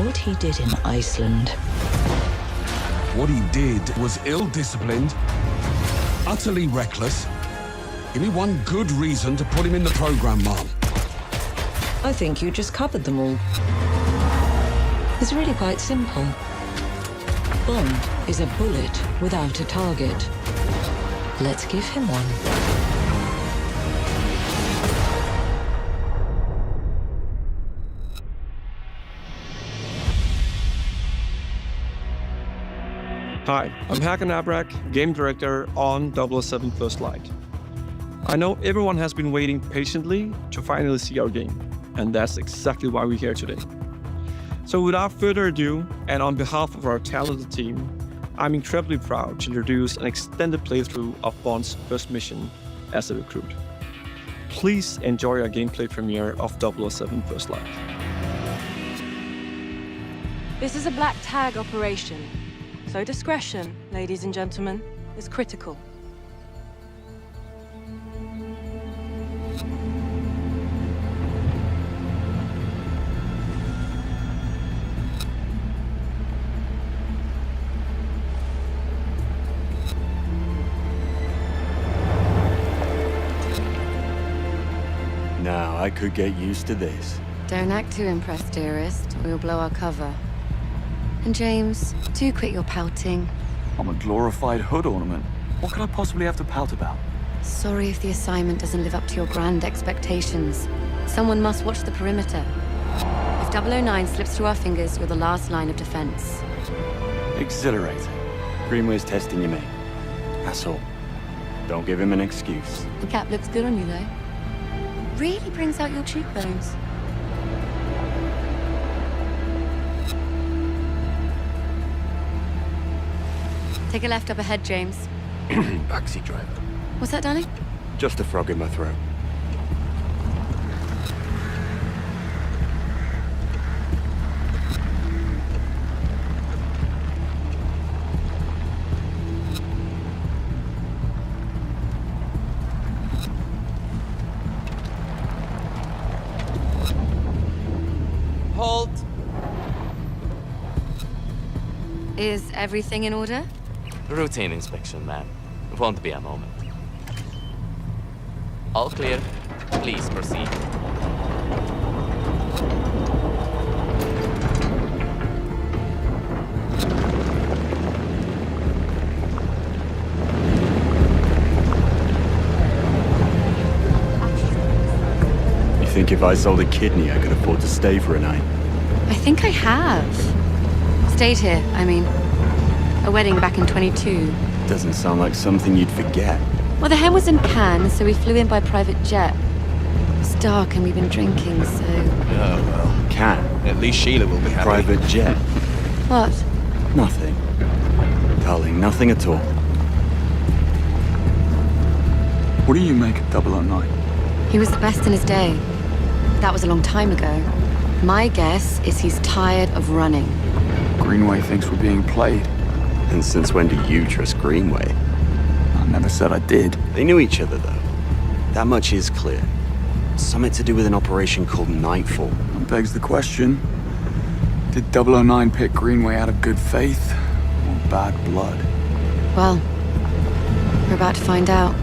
what he did in Iceland. What he did was ill-disciplined, utterly reckless. Give me one good reason to put him in the program, Mom. I think you just covered them all. It's really quite simple. Bond is a bullet without a target. Let's give him one. Hi, I'm Hakan Abrak, Game Director on 007 First Light. I know everyone has been waiting patiently to finally see our game, and that's exactly why we're here today. So without further ado, and on behalf of our talented team, I'm incredibly proud to introduce an extended playthrough of Bond's first mission as a recruit. Please enjoy our gameplay premiere of 007 First Light. This is a black tag operation, so discretion, ladies and gentlemen, is critical. Now, I could get used to this. Don't act too impressed, dearest, or you'll blow our cover. And James, do quit your pouting. I'm a glorified hood ornament. What could I possibly have to pout about? Sorry if the assignment doesn't live up to your grand expectations. Someone must watch the perimeter. If 009 slips through our fingers, you're the last line of defense. Exhilarating. Greenway's testing you, mate. That's all. Don't give him an excuse. The cap looks good on you, though. Really brings out your cheekbones. Take a left up ahead, James. Backseat driver. What's that, darling? Just a frog in my throat. Halt! Is everything in order? Routine inspection, ma'am. Won't be a moment. All clear. Please proceed. You think if I sold a kidney, I could afford to stay for a night? I think I have. Stayed here, I mean. A wedding back in 22. Doesn't sound like something you'd forget. Well, the hen was in Cannes, so we flew in by private jet. It's dark and we've been drinking, so... Oh, well. Can. At least Sheila will be happy. Private jet. What? Nothing. Darling, nothing at all. What do you make of 009? He was the best in his day. That was a long time ago. My guess is he's tired of running. Greenway thinks we're being played. And since when do you trust Greenway? I never said I did. They knew each other, though. That much is clear. Something to do with an operation called Nightfall. That begs the question. Did 009 pick Greenway out of good faith or bad blood? Well, we're about to find out.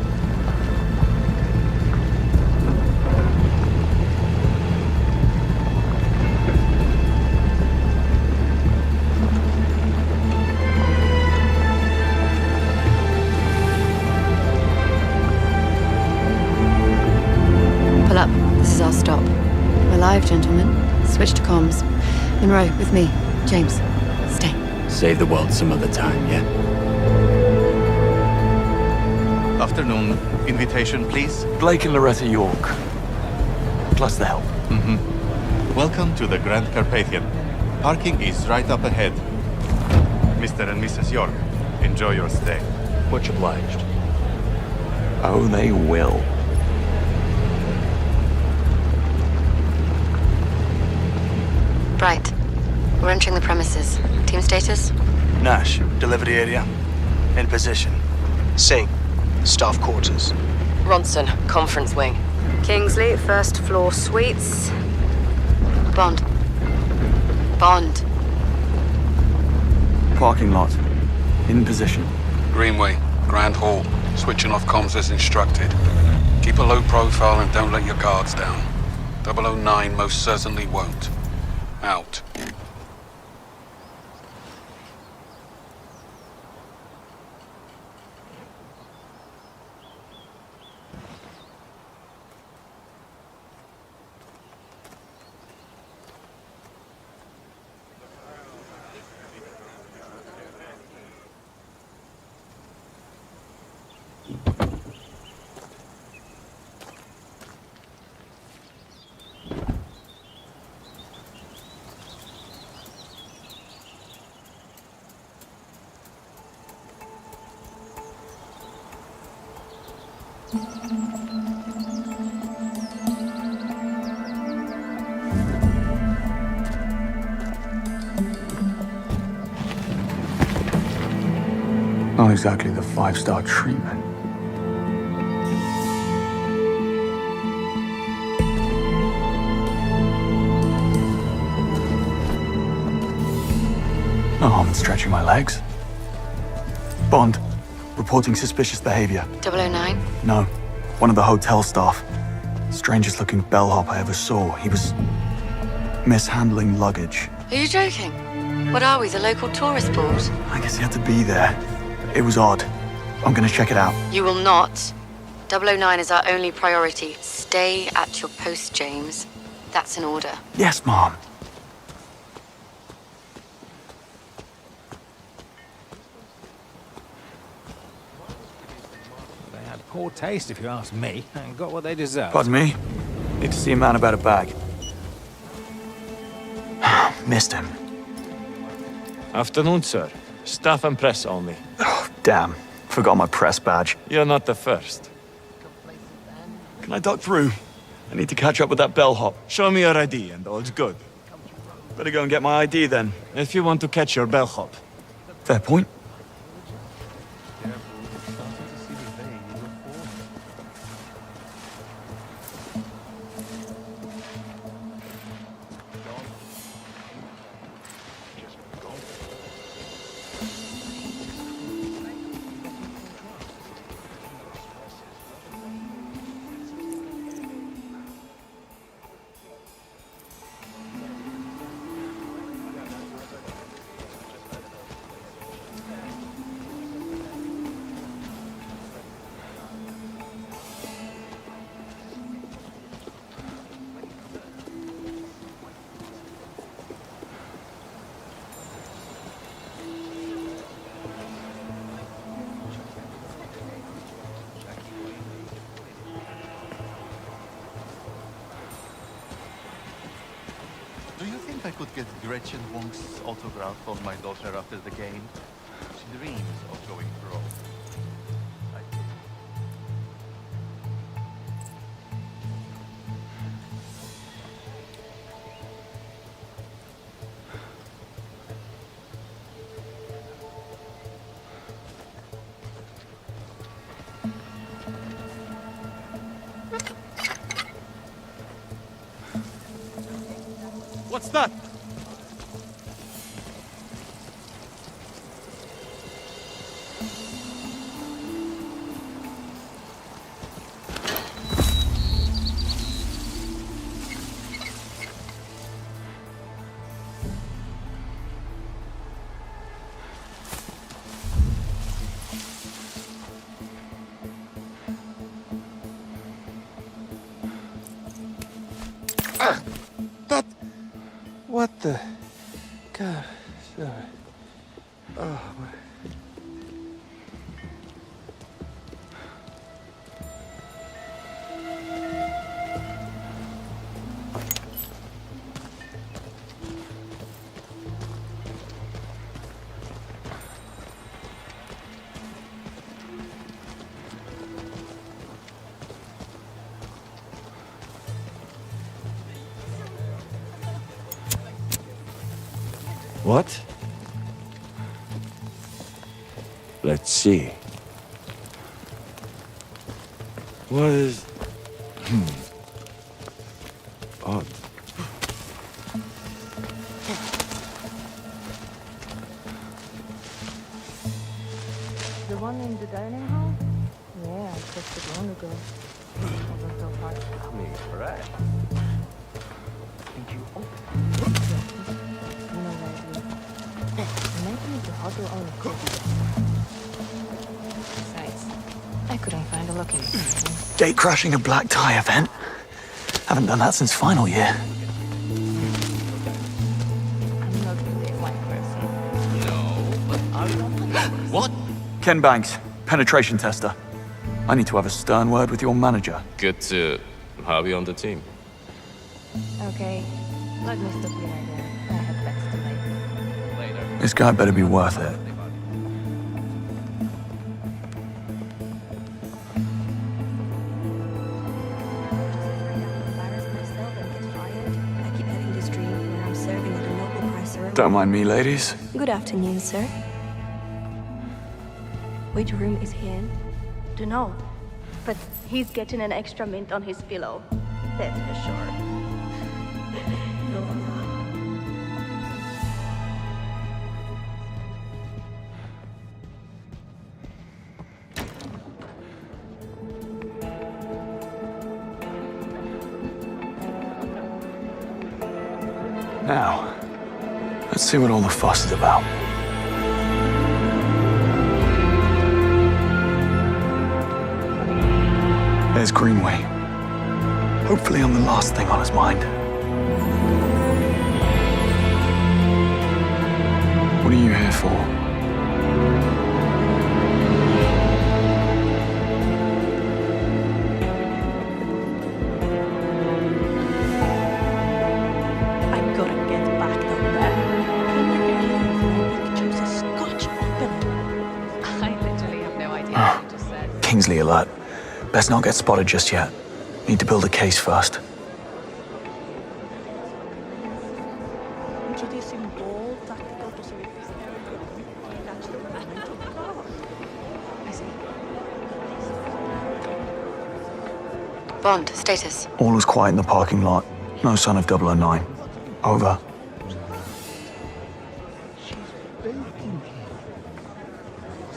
Pull up. This is our stop. We're live, gentlemen. Switch to comms. Monroe, with me. James, stay. Save the world some other time, yeah? Afternoon. Invitation, please. Blake and Loretta York. Plus the help. Welcome to the Grand Carpathian. Parking is right up ahead. Mr. and Mrs. York, enjoy your stay. Much obliged. Oh, they will. Right. We're entering the premises. Team status? Nash, delivery area. In position. Singh, staff quarters. Ronson, conference wing. Kingsley, first floor suites. Bond. Bond. Parking lot. In position. Greenway, Grand Hall. Switching off comms as instructed. Keep a low profile and don't let your guards down. 009 most certainly won't. Out. Not exactly the 5-star treatment. Oh, I'm stretching my legs. Bond, reporting suspicious behavior. 009? No, one of the hotel staff. Strangest looking bellhop I ever saw. He was mishandling luggage. Are you joking? What are we, the local tourist board? I guess he had to be there. It was odd. I'm gonna check it out. You will not. 009 is our only priority. Stay at your post, James. That's an order. Yes, Mom. They had poor taste, if you ask me, and got what they deserved. Pardon me? Need to see a man about a bag. Missed him. Afternoon, sir. Staff and press only. Oh, damn. Forgot my press badge. You're not the first. Can I duck through? I need to catch up with that bellhop. Show me your ID and all's good. Better go and get my ID then. If you want to catch your bellhop. Fair point. Do you think I could get Gretchen Wong's autograph on my daughter after the game? She dreams of going pro. What's that? What the? God, sorry. Oh, my. What? Let's see. What is... Odd. I couldn't find a looking. Gate crashing a black tie event? Haven't done that since final year. I'm not really a white person. What? Ken Banks, penetration tester. I need to have a stern word with your manager. Good to have you on the team. Okay, let me stop you right there. I have bets to make. Later. This guy better be worth it. Don't mind me, ladies. Good afternoon, sir. Which room is he in? Dunno, but he's getting an extra mint on his pillow. That's for sure. Now, let's see what all the fuss is about. There's Greenway. Hopefully I'm the last thing on his mind. What are you here for? I gotta get back down there. Choose a Scotch opener. I literally have no idea what you just said. Kingsley alert. Best not get spotted just yet. Need to build a case first. Introducing bold tactical possibilities. Catch the moment of the car. I see. Bond, status. All was quiet in the parking lot. No sign of 009. Over.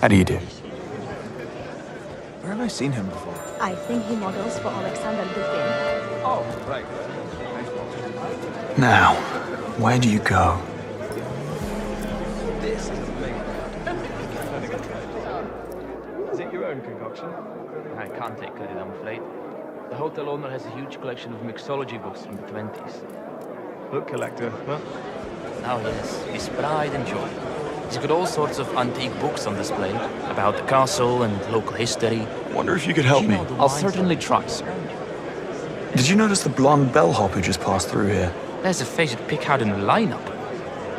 How do you do? Where have I seen him before? I think he models for Alexander Dupin. Oh, right. Now, where do you go? This is amazing. Is it your own concoction? I can't take credit, I'm afraid. The hotel owner has a huge collection of mixology books from the 20s. Book collector, huh? Oh yes, his pride and joy. He's got all sorts of antique books on display about the castle and local history. Wonder if you could help me. I'll certainly try, sir. Did you notice the blonde bellhop who just passed through here? There's a face you'd pick out in the lineup.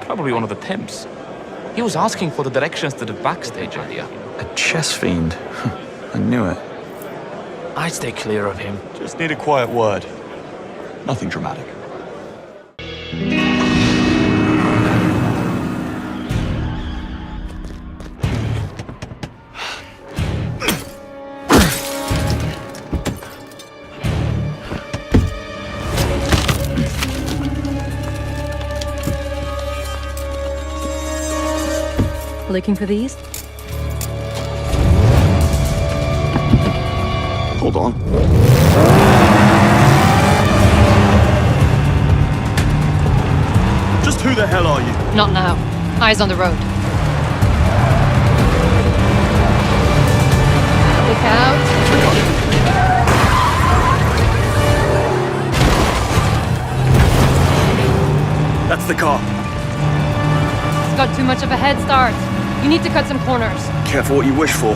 Probably one of the temps. He was asking for the directions to the backstage area. A chess fiend. I knew it. I'd stay clear of him. Just need a quiet word. Nothing dramatic. Looking for these? Hold on. Just who the hell are you? Not now. Eyes on the road. Look out. That's the car. It's got too much of a head start. You need to cut some corners. Careful what you wish for.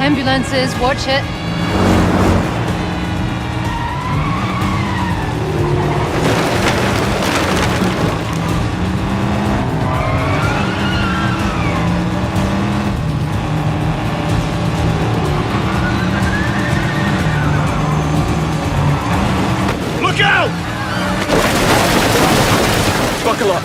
Ambulances, watch it. Look out! Buckle up.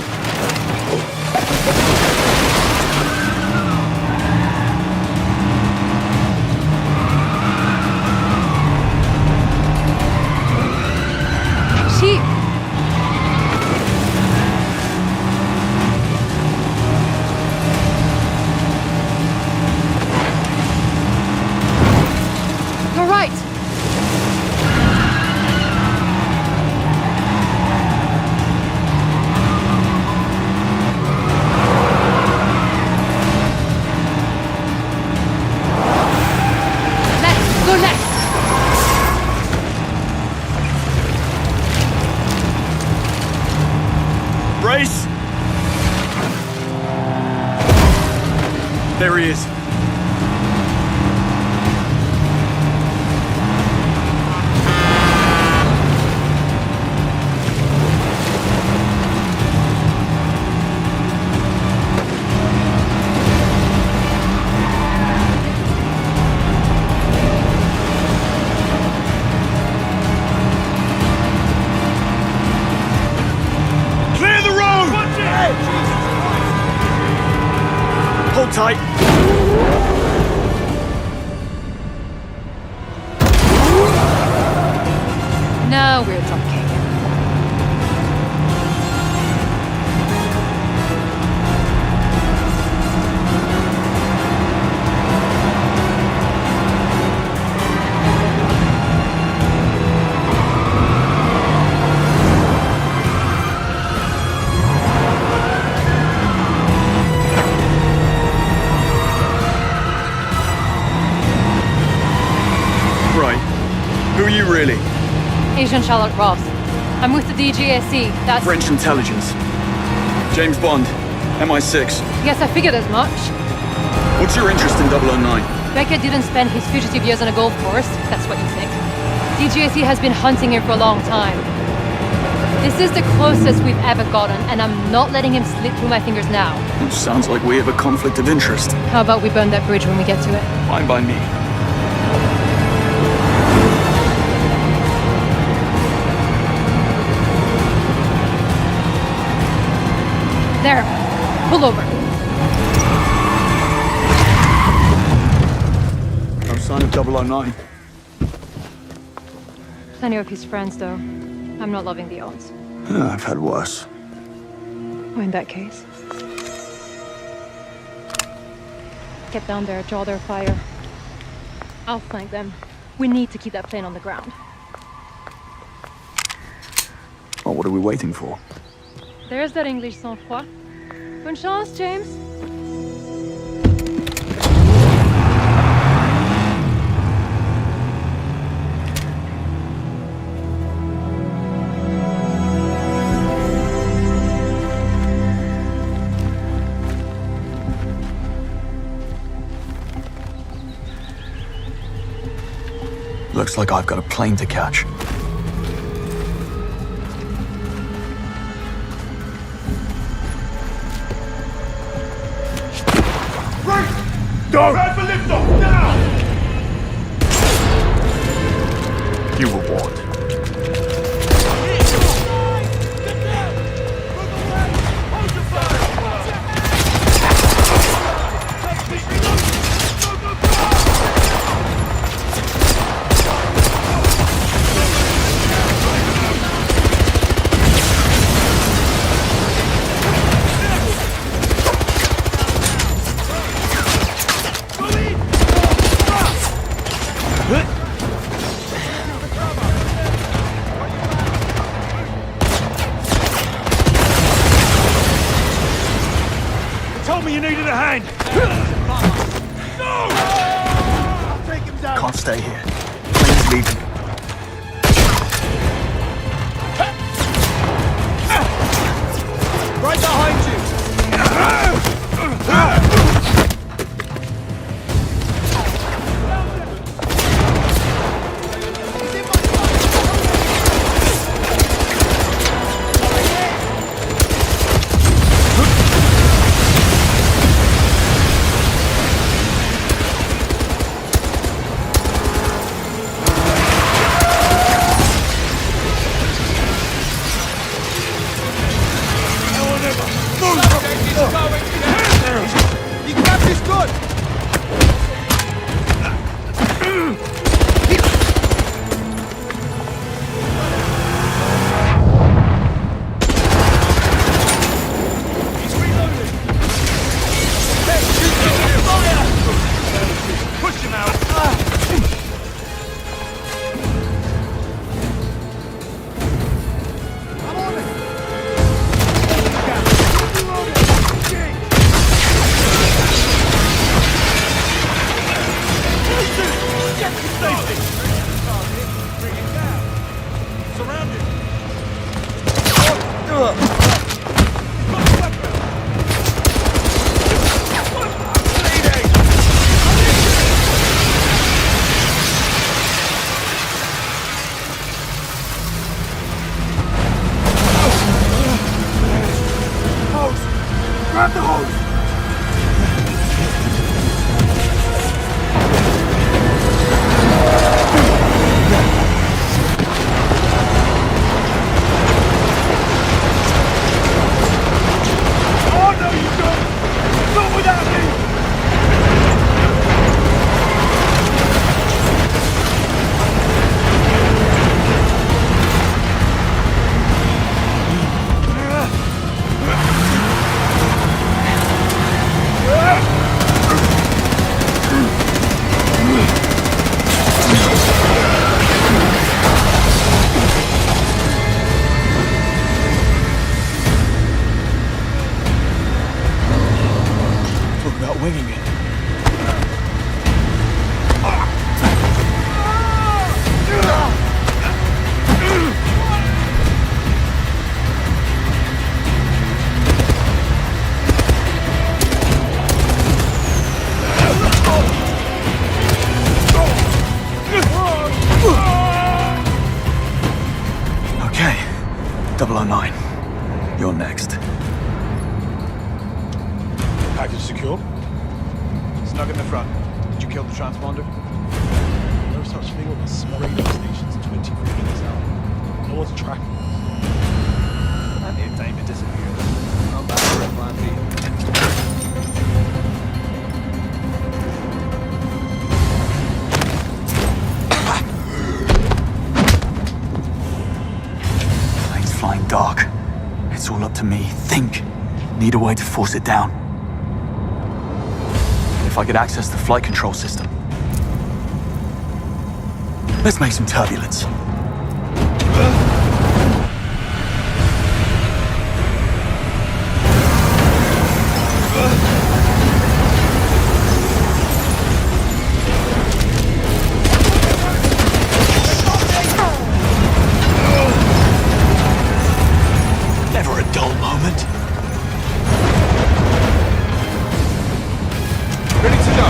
tight. Now we're talking. Right. Who are you really? Agent Charlotte Ross. I'm with the DGSE. That's... French intelligence. James Bond. MI6. Yes, I figured as much. What's your interest in 009? Beckett didn't spend his fugitive years on a golf course. That's what you think. DGSE has been hunting him for a long time. This is the closest we've ever gotten, and I'm not letting him slip through my fingers now. Sounds like we have a conflict of interest. How about we burn that bridge when we get to it? Fine by me. There. Pull over. No sign of 009. Plenty of his friends, though. I'm not loving the odds. I've had worse. Well, in that case. Get down there, draw their fire. I'll flank them. We need to keep that plane on the ground. Well, what are we waiting for? There's that English sang-froid. Bonne chance, James. Looks like I've got a plane to catch. Go! Grab the lift off, now! You were warned. Told me you needed a hand! No! I'll take him down! Can't stay here. Plane's leaving. Right behind you! 009, you're next. Package secured. Snug in the front. Did you kill the transponder? No such thing with small radio stations 24 minutes out. No one's tracking us. Plenty of time to disappear. Come back for a plan B. Plane's flying dark. It's all up to me. Think. Need a way to force it down. If I could access the flight control system. Let's make some turbulence. Never a dull moment. Ready to go.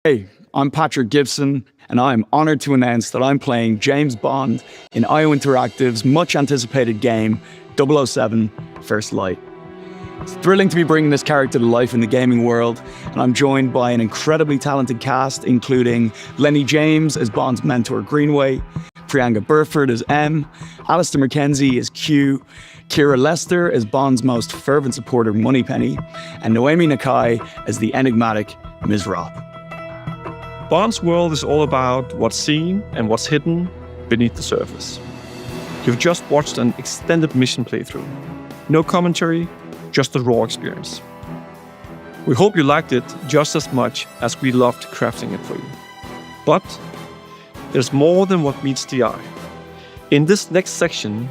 Hey, I'm Patrick Gibson, and I'm honored to announce that I'm playing James Bond in IO Interactive's much-anticipated game, 007 First Light. It's thrilling to be bringing this character to life in the gaming world, and I'm joined by an incredibly talented cast, including Lenny James as Bond's mentor Greenway, Priyanka Burford as M, Alistair McKenzie as Q, Kira Lester as Bond's most fervent supporter Moneypenny, and Noemi Nakai as the enigmatic Ms. Roth. Bond's world is all about what's seen and what's hidden beneath the surface. You've just watched an extended mission playthrough. No commentary, just a raw experience. We hope you liked it just as much as we loved crafting it for you. But there's more than what meets the eye. In this next section,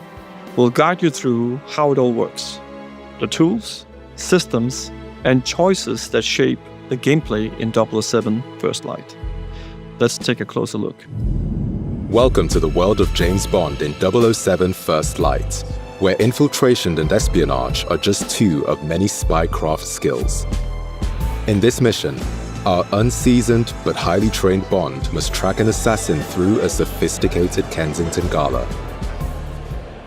we'll guide you through how it all works. The tools, systems, and choices that shape the gameplay in 007 First Light. Let's take a closer look. Welcome to the world of James Bond in 007 First Light, where infiltration and espionage are just two of many spycraft skills. In this mission, our unseasoned but highly trained Bond must track an assassin through a sophisticated Kensington gala.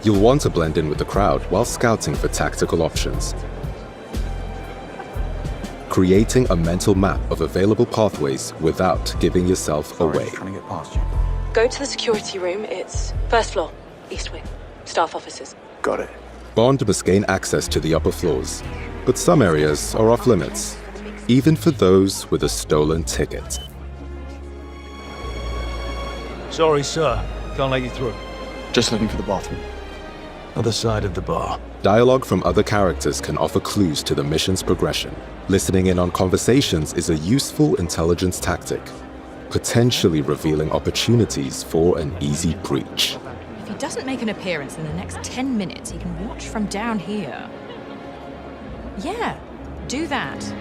You'll want to blend in with the crowd while scouting for tactical options, creating a mental map of available pathways without giving yourself away. Trying to get past you. Go to the security room. It's first floor, east wing, staff offices. Got it. Bond must gain access to the upper floors, but some areas are off limits, even for those with a stolen ticket. Sorry, sir. Can't let you through. Just looking for the bathroom. Other side of the bar. Dialogue from other characters can offer clues to the mission's progression. Listening in on conversations is a useful intelligence tactic, potentially revealing opportunities for an easy breach. If he doesn't make an appearance in the next 10 minutes, he can watch from down here. Yeah, do that.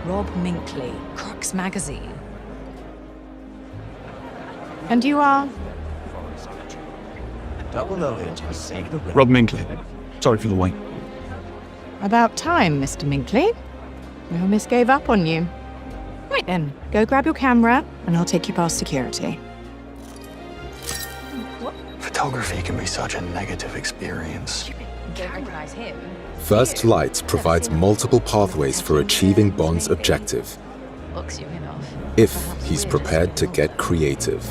Rob Minkley, Crux Magazine. And you are? Double over just save the Rob Minkley. Sorry for the wait. About time, Mr. Minkley. Your miss gave up on you. Right then, go grab your camera, and I'll take you past security. Photography can be such a negative experience. You don't recognize him. First Light provides multiple pathways for achieving Bond's objective, Looks you enough. if he's prepared to get creative.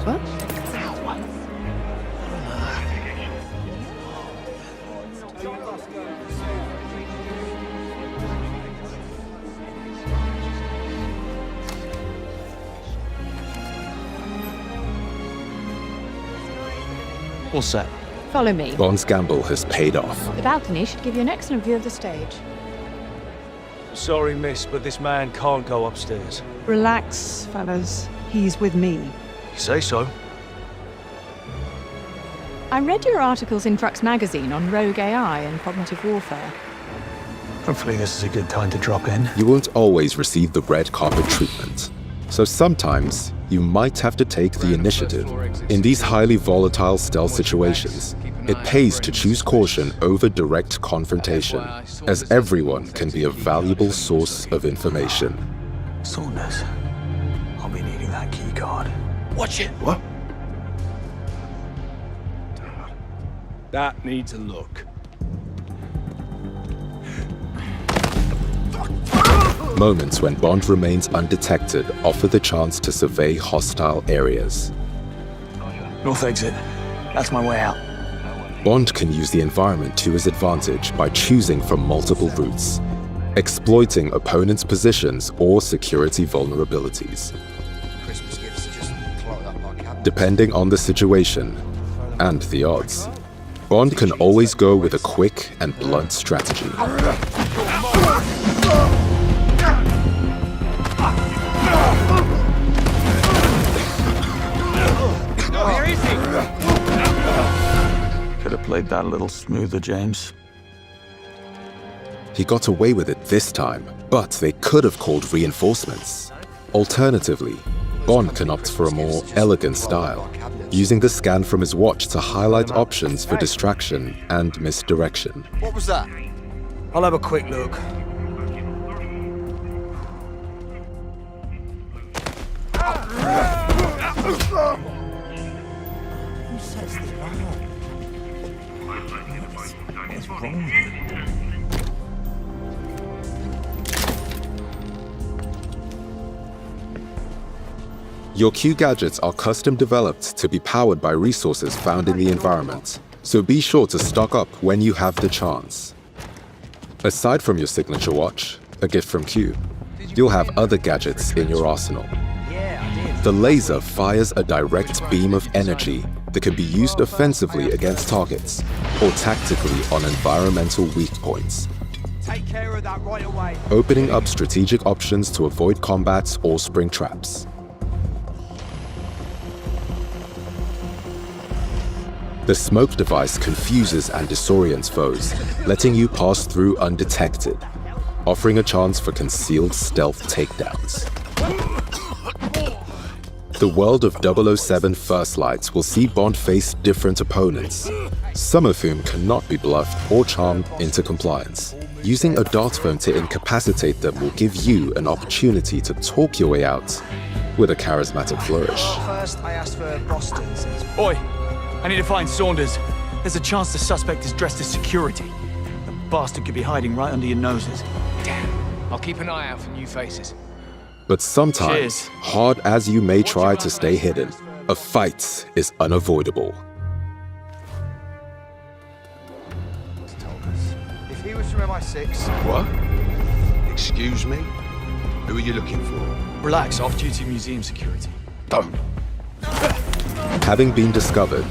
What? All set. Follow me. Bond's gamble has paid off. The balcony should give you an excellent view of the stage. Sorry, miss, but this man can't go upstairs. Relax, fellas. He's with me. You say so. I read your articles in Frux magazine on rogue AI and cognitive warfare. Hopefully this is a good time to drop in. You won't always receive the red carpet treatment, so sometimes you might have to take the initiative. In these highly volatile stealth situations, it pays to choose caution over direct confrontation, as everyone can be a valuable source of information. Saunders, I'll be needing that key card. Watch it. What? That needs a look. Moments when Bond remains undetected offer the chance to survey hostile areas. North exit. That's my way out. Bond can use the environment to his advantage by choosing from multiple routes, exploiting opponents' positions or security vulnerabilities. Depending on the situation and the odds, Bond can always go with a quick and blunt strategy. Could have played that a little smoother, James. He got away with it this time, but they could have called reinforcements. Alternatively, Bond can opt for a more elegant style, using the scan from his watch to highlight options for distraction and misdirection. What was that? I'll have a quick look. Who sets the alarm? What's wrong with you? Your Q gadgets are custom developed to be powered by resources found in the environment, so be sure to stock up when you have the chance. Aside from your signature watch, a gift from Q, you'll have other gadgets in your arsenal. The laser fires a direct beam of energy that can be used offensively against targets or tactically on environmental weak points, Take care of that right away. opening up strategic options to avoid combat or spring traps. The smoke device confuses and disorients foes, letting you pass through undetected, offering a chance for concealed stealth takedowns. The world of 007 First Light will see Bond face different opponents, some of whom cannot be bluffed or charmed into compliance. Using a dart phone to incapacitate them will give you an opportunity to talk your way out with a charismatic flourish. First, I asked for Boston's. Oi! I need to find Saunders. There's a chance the suspect is dressed as security. The bastard could be hiding right under your noses. I'll keep an eye out for new faces. But sometimes, Cheers. hard as you may try to stay hidden, a fight is unavoidable. If he was from MI6... What? Excuse me? Who are you looking for? Relax, off-duty museum security. Don't. Having been discovered,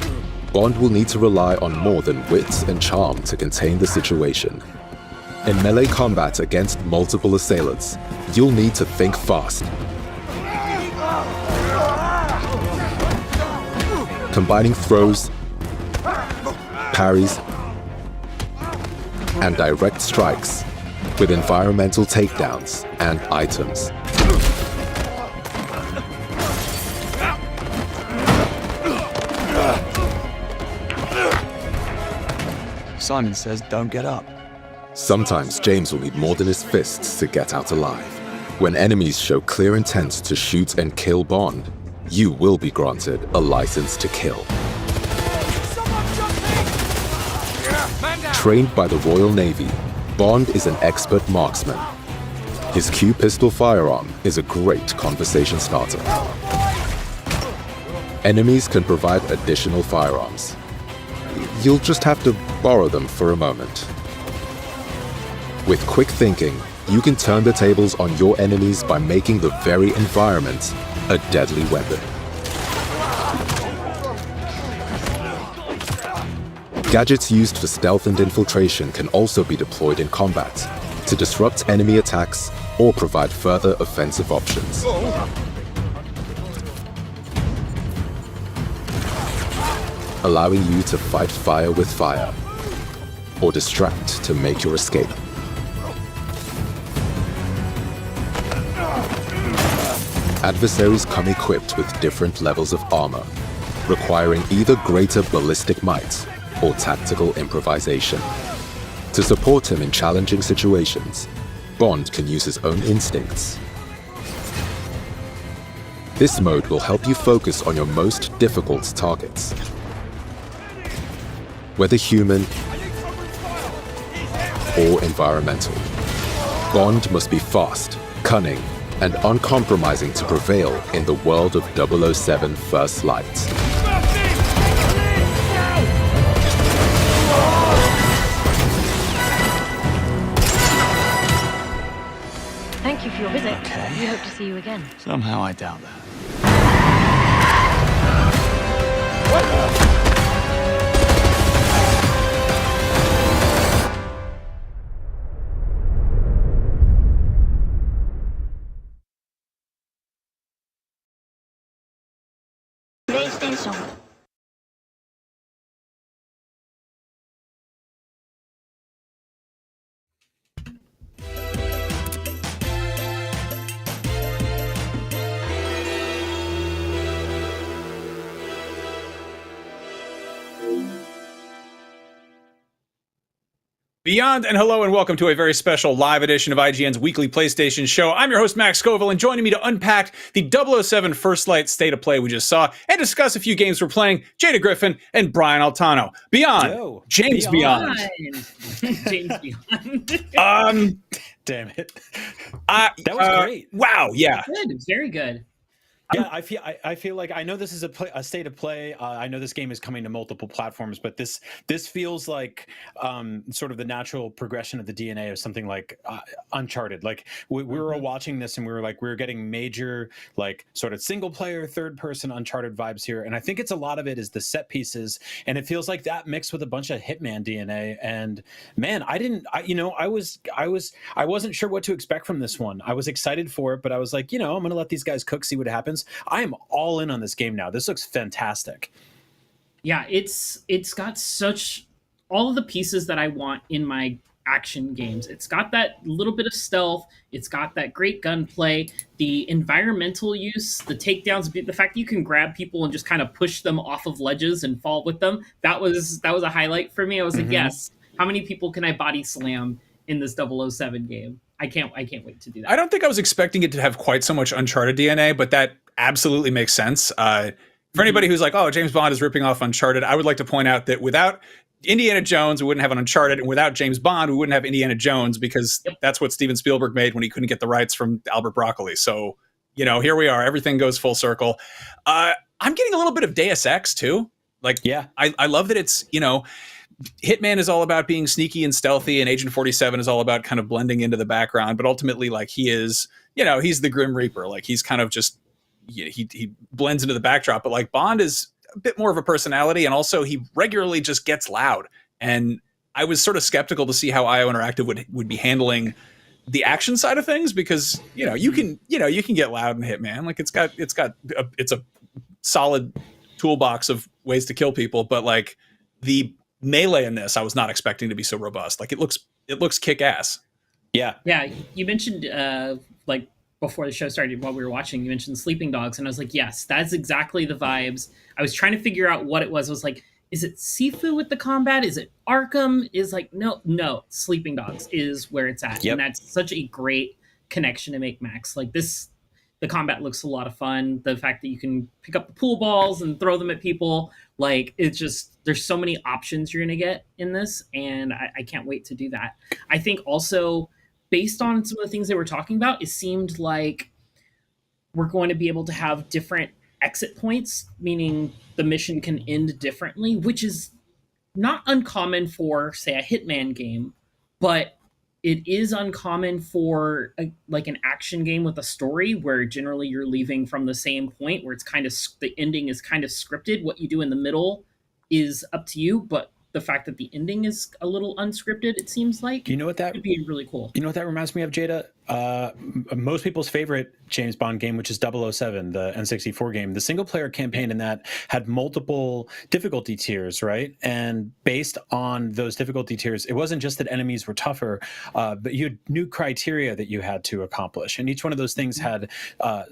Bond will need to rely on more than wit and charm to contain the situation. In melee combat against multiple assailants, you'll need to think fast. Combining throws, parries, and direct strikes with environmental takedowns and items. Simon says don't get up. Sometimes James will need more than his fists to get out alive. When enemies show clear intent to shoot and kill Bond, you will be granted a license to kill. Trained by the Royal Navy, Bond is an expert marksman. His Q pistol firearm is a great conversation starter. Enemies can provide additional firearms. You'll just have to borrow them for a moment. With quick thinking, you can turn the tables on your enemies by making the very environment a deadly weapon. Gadgets used for stealth and infiltration can also be deployed in combat to disrupt enemy attacks or provide further offensive options. Allowing you to fight fire with fire or distract to make your escape. Adversaries come equipped with different levels of armor, requiring either greater ballistic might or tactical improvisation. To support him in challenging situations, Bond can use his own instincts. This mode will help you focus on your most difficult targets. Whether human or environmental, Bond must be fast, cunning, and uncompromising to prevail in the world of 007 First Light. Thank you for your visit. We hope to see you again. Somehow I doubt that. PlayStation. Beyond and hello and welcome to a very special live edition of IGN's weekly PlayStation show. I'm your host, Max Scoville, and joining me to unpack the 007 First Light state of play we just saw and discuss a few games we're playing, Jada Griffin and Brian Altano. Beyond. James Beyond. James Beyond. Damn it. That was great. Wow, yeah. Good, very good. Yeah, I feel like I know this is a state of play. I know this game is coming to multiple platforms, but this feels like sort of the natural progression of the DNA of something like Uncharted. Like we were watching this and we were getting major like sort of single player, third person Uncharted vibes here, and I think it's a lot of it is the set pieces, and it feels like that mixed with a bunch of Hitman DNA. And man, I wasn't sure what to expect from this one. I was excited for it, but I was like, I'm gonna let these guys cook, see what happens. I am all in on this game now. This looks fantastic. Yeah, it's got such all of the pieces that I want in my action games. It's got that little bit of stealth. It's got that great gunplay, the environmental use, the takedowns, the fact that you can grab people and just kind of push them off of ledges and fall with them. That was a highlight for me. I was like, yes, how many people can I body slam in this 007 game? I can't wait to do that. I don't think I was expecting it to have quite so much Uncharted DNA, but that absolutely makes sense. For anybody who's like, oh, James Bond is ripping off Uncharted, I would like to point out that without Indiana Jones, we wouldn't have an Uncharted, and without James Bond, we wouldn't have Indiana Jones, because that's what Steven Spielberg made when he couldn't get the rights from Albert Broccoli. So, here we are. Everything goes full circle. I'm getting a little bit of Deus Ex too. Like, yeah, I love that it's, Hitman is all about being sneaky and stealthy, and Agent 47 is all about kind of blending into the background. But ultimately, like, he is, he's the Grim Reaper. Like, he's kind of just, he blends into the backdrop. But like Bond is a bit more of a personality, and also he regularly just gets loud. And I was sort of skeptical to see how IO Interactive would be handling the action side of things, because you can get loud in Hitman. Like, it's a solid toolbox of ways to kill people, but like the melee in this, I was not expecting to be so robust. Like, it looks kick-ass. Yeah. You mentioned like before the show started, while we were watching, you mentioned Sleeping Dogs, and I was like, yes, that's exactly the vibes. I was trying to figure out what it was. I was like, is it Sifu with the combat? Is it Arkham? Is like, no, Sleeping Dogs is where it's at. Yep. And that's such a great connection to make Max. Like this, the combat looks a lot of fun. The fact that you can pick up the pool balls and throw them at people, like it's just, there's so many options you're going to get in this. And I can't wait to do that. I think also based on some of the things they were talking about, it seemed like we're going to be able to have different exit points, meaning the mission can end differently, which is not uncommon for, say, a Hitman game, but it is uncommon for like an action game with a story where generally you're leaving from the same point, where it's kind of, the ending is kind of scripted. What you do in the middle is up to you, but the fact that the ending is a little unscripted, it seems like, you know what that would be really cool. You know what that reminds me of, Jada? Most people's favorite James Bond game, which is 007, the N64 game, the single player campaign in that had multiple difficulty tiers, right? And based on those difficulty tiers, it wasn't just that enemies were tougher, but you had new criteria that you had to accomplish. And each one of those things had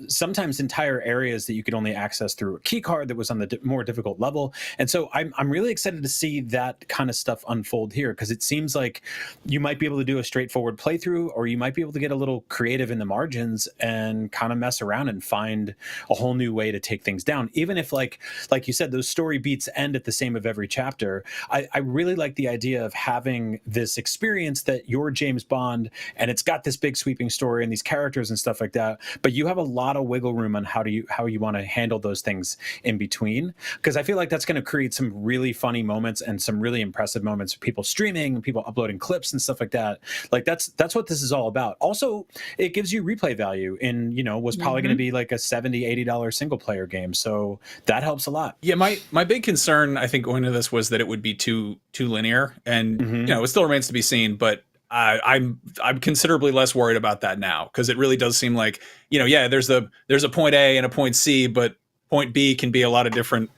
sometimes entire areas that you could only access through a key card that was on the more difficult level. And so I'm really excited to see that kind of stuff unfold here, because it seems like you might be able to do a straightforward playthrough, or you might be able to get a little creative in the margins and kind of mess around and find a whole new way to take things down. Even if like you said, those story beats end at the same of every chapter. I really like the idea of having this experience that you're James Bond and it's got this big sweeping story and these characters and stuff like that, but you have a lot of wiggle room on how you want to handle those things in between, because I feel like that's going to create some really funny moments and some really impressive moments, people streaming, people uploading clips and stuff like that. Like that's what this is all about. Also, it gives you replay value in, was probably going to be like a $70-$80 single player game. So that helps a lot. Yeah, my big concern, I think, going into this was that it would be too linear, and it still remains to be seen. But I'm considerably less worried about that now, because it really does seem like there's a point A and a point C, but point B can be a lot of different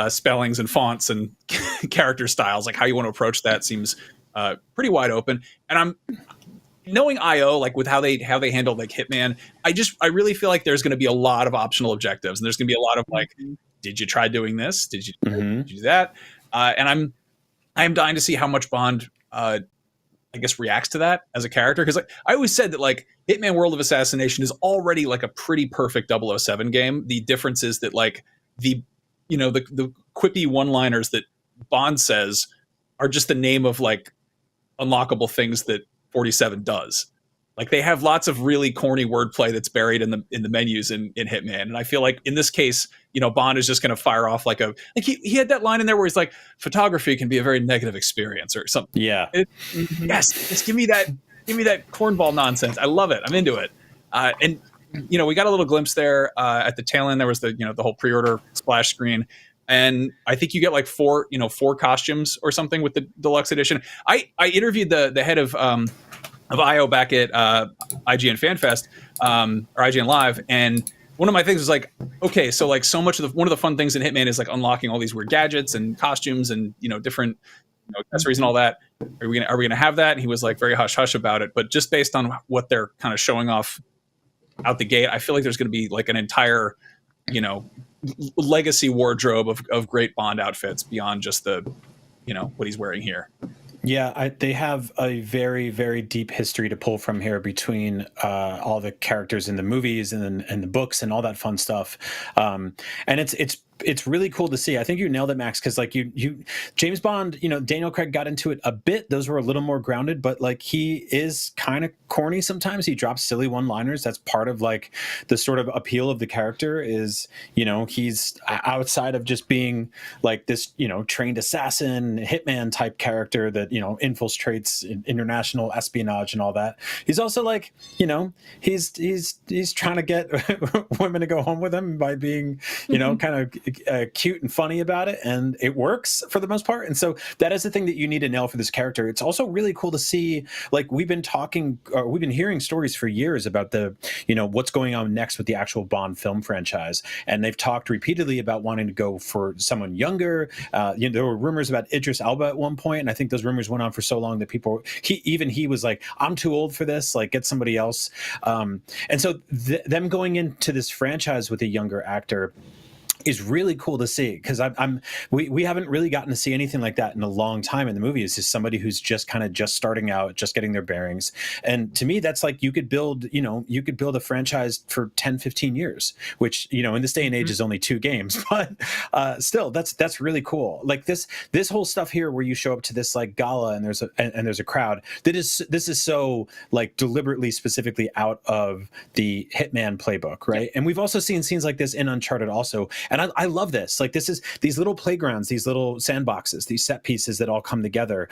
spellings and fonts and character styles. Like how you want to approach that seems pretty wide open. And I'm knowing IO, like with how they handle like Hitman, I really feel like there's going to be a lot of optional objectives, and there's going to be a lot of like, did you try doing this? Did you do that? And I'm dying to see how much Bond, I guess, reacts to that as a character, because like I always said that like Hitman World of Assassination is already like a pretty perfect 007 game. The difference is that like the quippy one-liners that Bond says are just the name of like unlockable things that 47 does. Like they have lots of really corny wordplay that's buried in the menus in Hitman. And I feel like in this case, Bond is just going to fire off like he had that line in there where he's like, photography can be a very negative experience or something. Yeah. Yes. Just give me that cornball nonsense. I love it. I'm into it. And we got a little glimpse there at the tail end. There was the whole pre-order splash screen. And I think you get like four costumes or something with the deluxe edition. I interviewed the head of IO back at IGN FanFest or IGN Live, and one of my things was like, okay, so like so much of one of the fun things in Hitman is like unlocking all these weird gadgets and costumes and different accessories and all that. Are we gonna have that? And he was like very hush hush about it, but just based on what they're kind of showing off out the gate, I feel like there's going to be like an entire legacy wardrobe of great Bond outfits beyond just the what he's wearing here. Yeah, they have a very, very deep history to pull from here between all the characters in the movies and the books and all that fun stuff. And it's really cool to see. I think you nailed it, Max, because like you James Bond, Daniel Craig got into it a bit. Those were a little more grounded, but like he is kind of corny sometimes. He drops silly one-liners. That's part of like the sort of appeal of the character is, he's outside of just being like this, trained assassin, hitman type character that, infiltrates international espionage and all that. He's also like, he's trying to get women to go home with him by being, kind of cute and funny about it, and it works for the most part. And so that is the thing that you need to nail for this character. It's also really cool to see, like we've been hearing stories for years about the what's going on next with the actual Bond film franchise, and they've talked repeatedly about wanting to go for someone younger. There were rumors about Idris Elba at one point, and I think those rumors went on for so long that he was like, I'm too old for this, like get somebody else. And so them going into this franchise with a younger actor is really cool to see, because we haven't really gotten to see anything like that in a long time in the movie. It's just somebody who's just kind of just starting out, just getting their bearings. And to me, that's like you could build a franchise for 10, 15 years, which, in this day and age is only 2 games, but still that's really cool. Like this whole stuff here where you show up to this like gala and there's a crowd, this is so like deliberately specifically out of the Hitman playbook, right? And we've also seen scenes like this in Uncharted also. And I love this. Like this is these little playgrounds, these little sandboxes, these set pieces that all come together.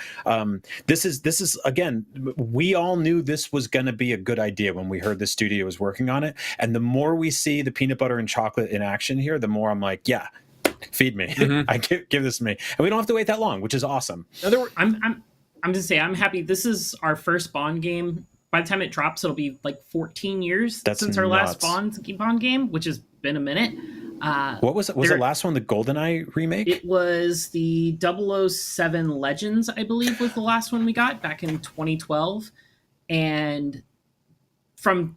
This is again, we all knew this was going to be a good idea when we heard the studio was working on it. And the more we see the peanut butter and chocolate in action here, the more I'm like, yeah, feed me. I give this to me. And we don't have to wait that long, which is awesome. I'm just saying, I'm happy. This is our first Bond game. By the time it drops, it'll be like 14 years since our last Bond game, which has been a minute. What was the last one? The GoldenEye remake? It was the 007 Legends, I believe, was the last one we got back in 2012. And from,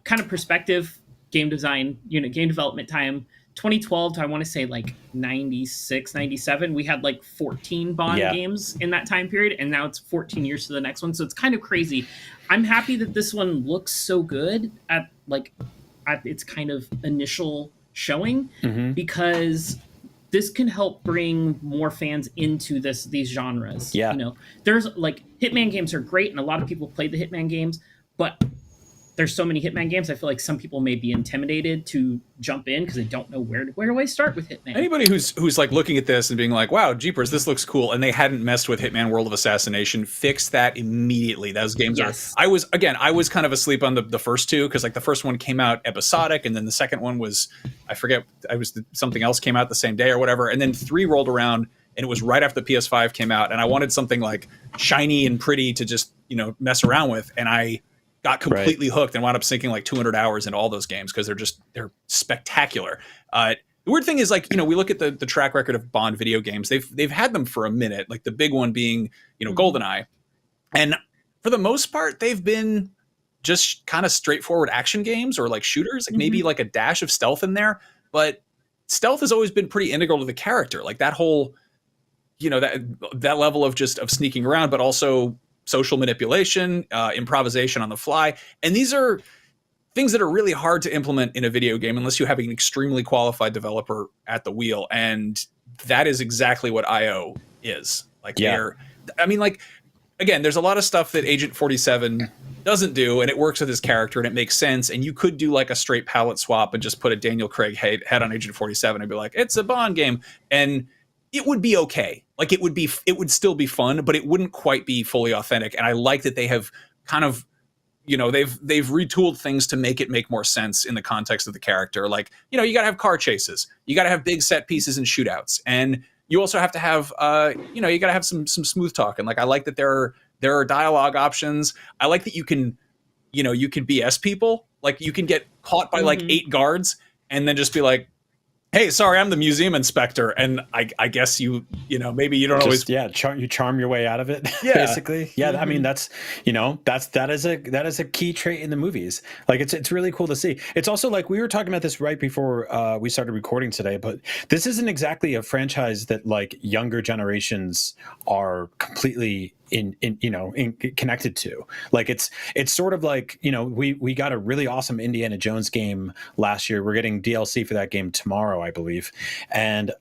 kind of perspective, game design, game development time, 2012 to I want to say like 96, 97, we had like 14 Bond games in that time period, and now it's 14 years to the next one. So it's kind of crazy. I'm happy that this one looks so good at its kind of initial showing, because this can help bring more fans into these genres. There's like Hitman games are great, and a lot of people play the Hitman games, but there's so many Hitman games, I feel like some people may be intimidated to jump in because they don't know where do I start with Hitman. Anybody who's like looking at this and being like, wow, jeepers, this looks cool, and they hadn't messed with Hitman World of Assassination, fix that immediately. Those games are... I was kind of asleep on the first 2, because like the first one came out episodic, and then the second one was, I forget, something else came out the same day or whatever, and then 3 rolled around, and it was right after the PS5 came out, and I wanted something like shiny and pretty to just, mess around with, and I got completely hooked and wound up sinking like 200 hours into all those games because they're spectacular. The weird thing is, like, we look at the track record of Bond video games. They've had them for a minute, like the big one being, GoldenEye. And for the most part, they've been just kind of straightforward action games or like shooters, like maybe like a dash of stealth in there. But stealth has always been pretty integral to the character. Like that whole, that level of sneaking around, but also social manipulation, improvisation on the fly. And these are things that are really hard to implement in a video game unless you have an extremely qualified developer at the wheel. And that is exactly what IO is. Like, again, there's a lot of stuff that Agent 47 doesn't do, and it works with his character and it makes sense. And you could do like a straight palette swap and just put a Daniel Craig head on Agent 47 and be like, it's a Bond game. And it would be okay. Like it would still be fun, but it wouldn't quite be fully authentic. And I like that they have kind of, they've retooled things to make it make more sense in the context of the character. Like, you gotta have car chases, you gotta have big set pieces and shootouts, and you also have to have, you gotta have some smooth talk. And like, I like that there are dialogue options. I like that you can BS people. Like you can get caught by like 8 guards and then just be like, hey, sorry, I'm the museum inspector, and I guess maybe you don't always you charm your way out of it. Basically. I mean, that is a key trait in the movies. Like it's really cool to see. It's also like we were talking about this right before we started recording today, but this isn't exactly a franchise that like younger generations are completely connected to. Like it's sort of like, we got a really awesome Indiana Jones game last year. We're getting DLC for that game tomorrow, I believe. And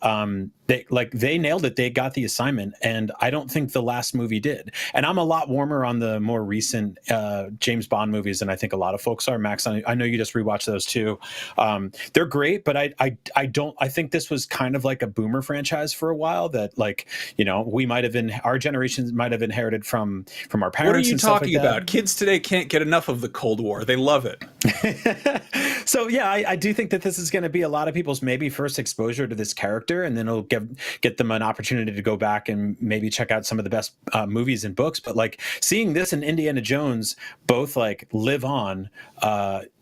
they nailed it. They got the assignment, and I don't think the last movie did. And I'm a lot warmer on the more recent James Bond movies than I think a lot of folks are. Max, I know you just rewatched those too. They're great, but I think this was kind of like a boomer franchise for a while that, like, our generation might have inherited from our parents. What are you talking about? That. Kids today can't get enough of the Cold War. They love it. So yeah, I do think that this is going to be a lot of people's maybe first exposure to this character, and then it'll get them an opportunity to go back and maybe check out some of the best movies and books. But like seeing this and Indiana Jones both like live on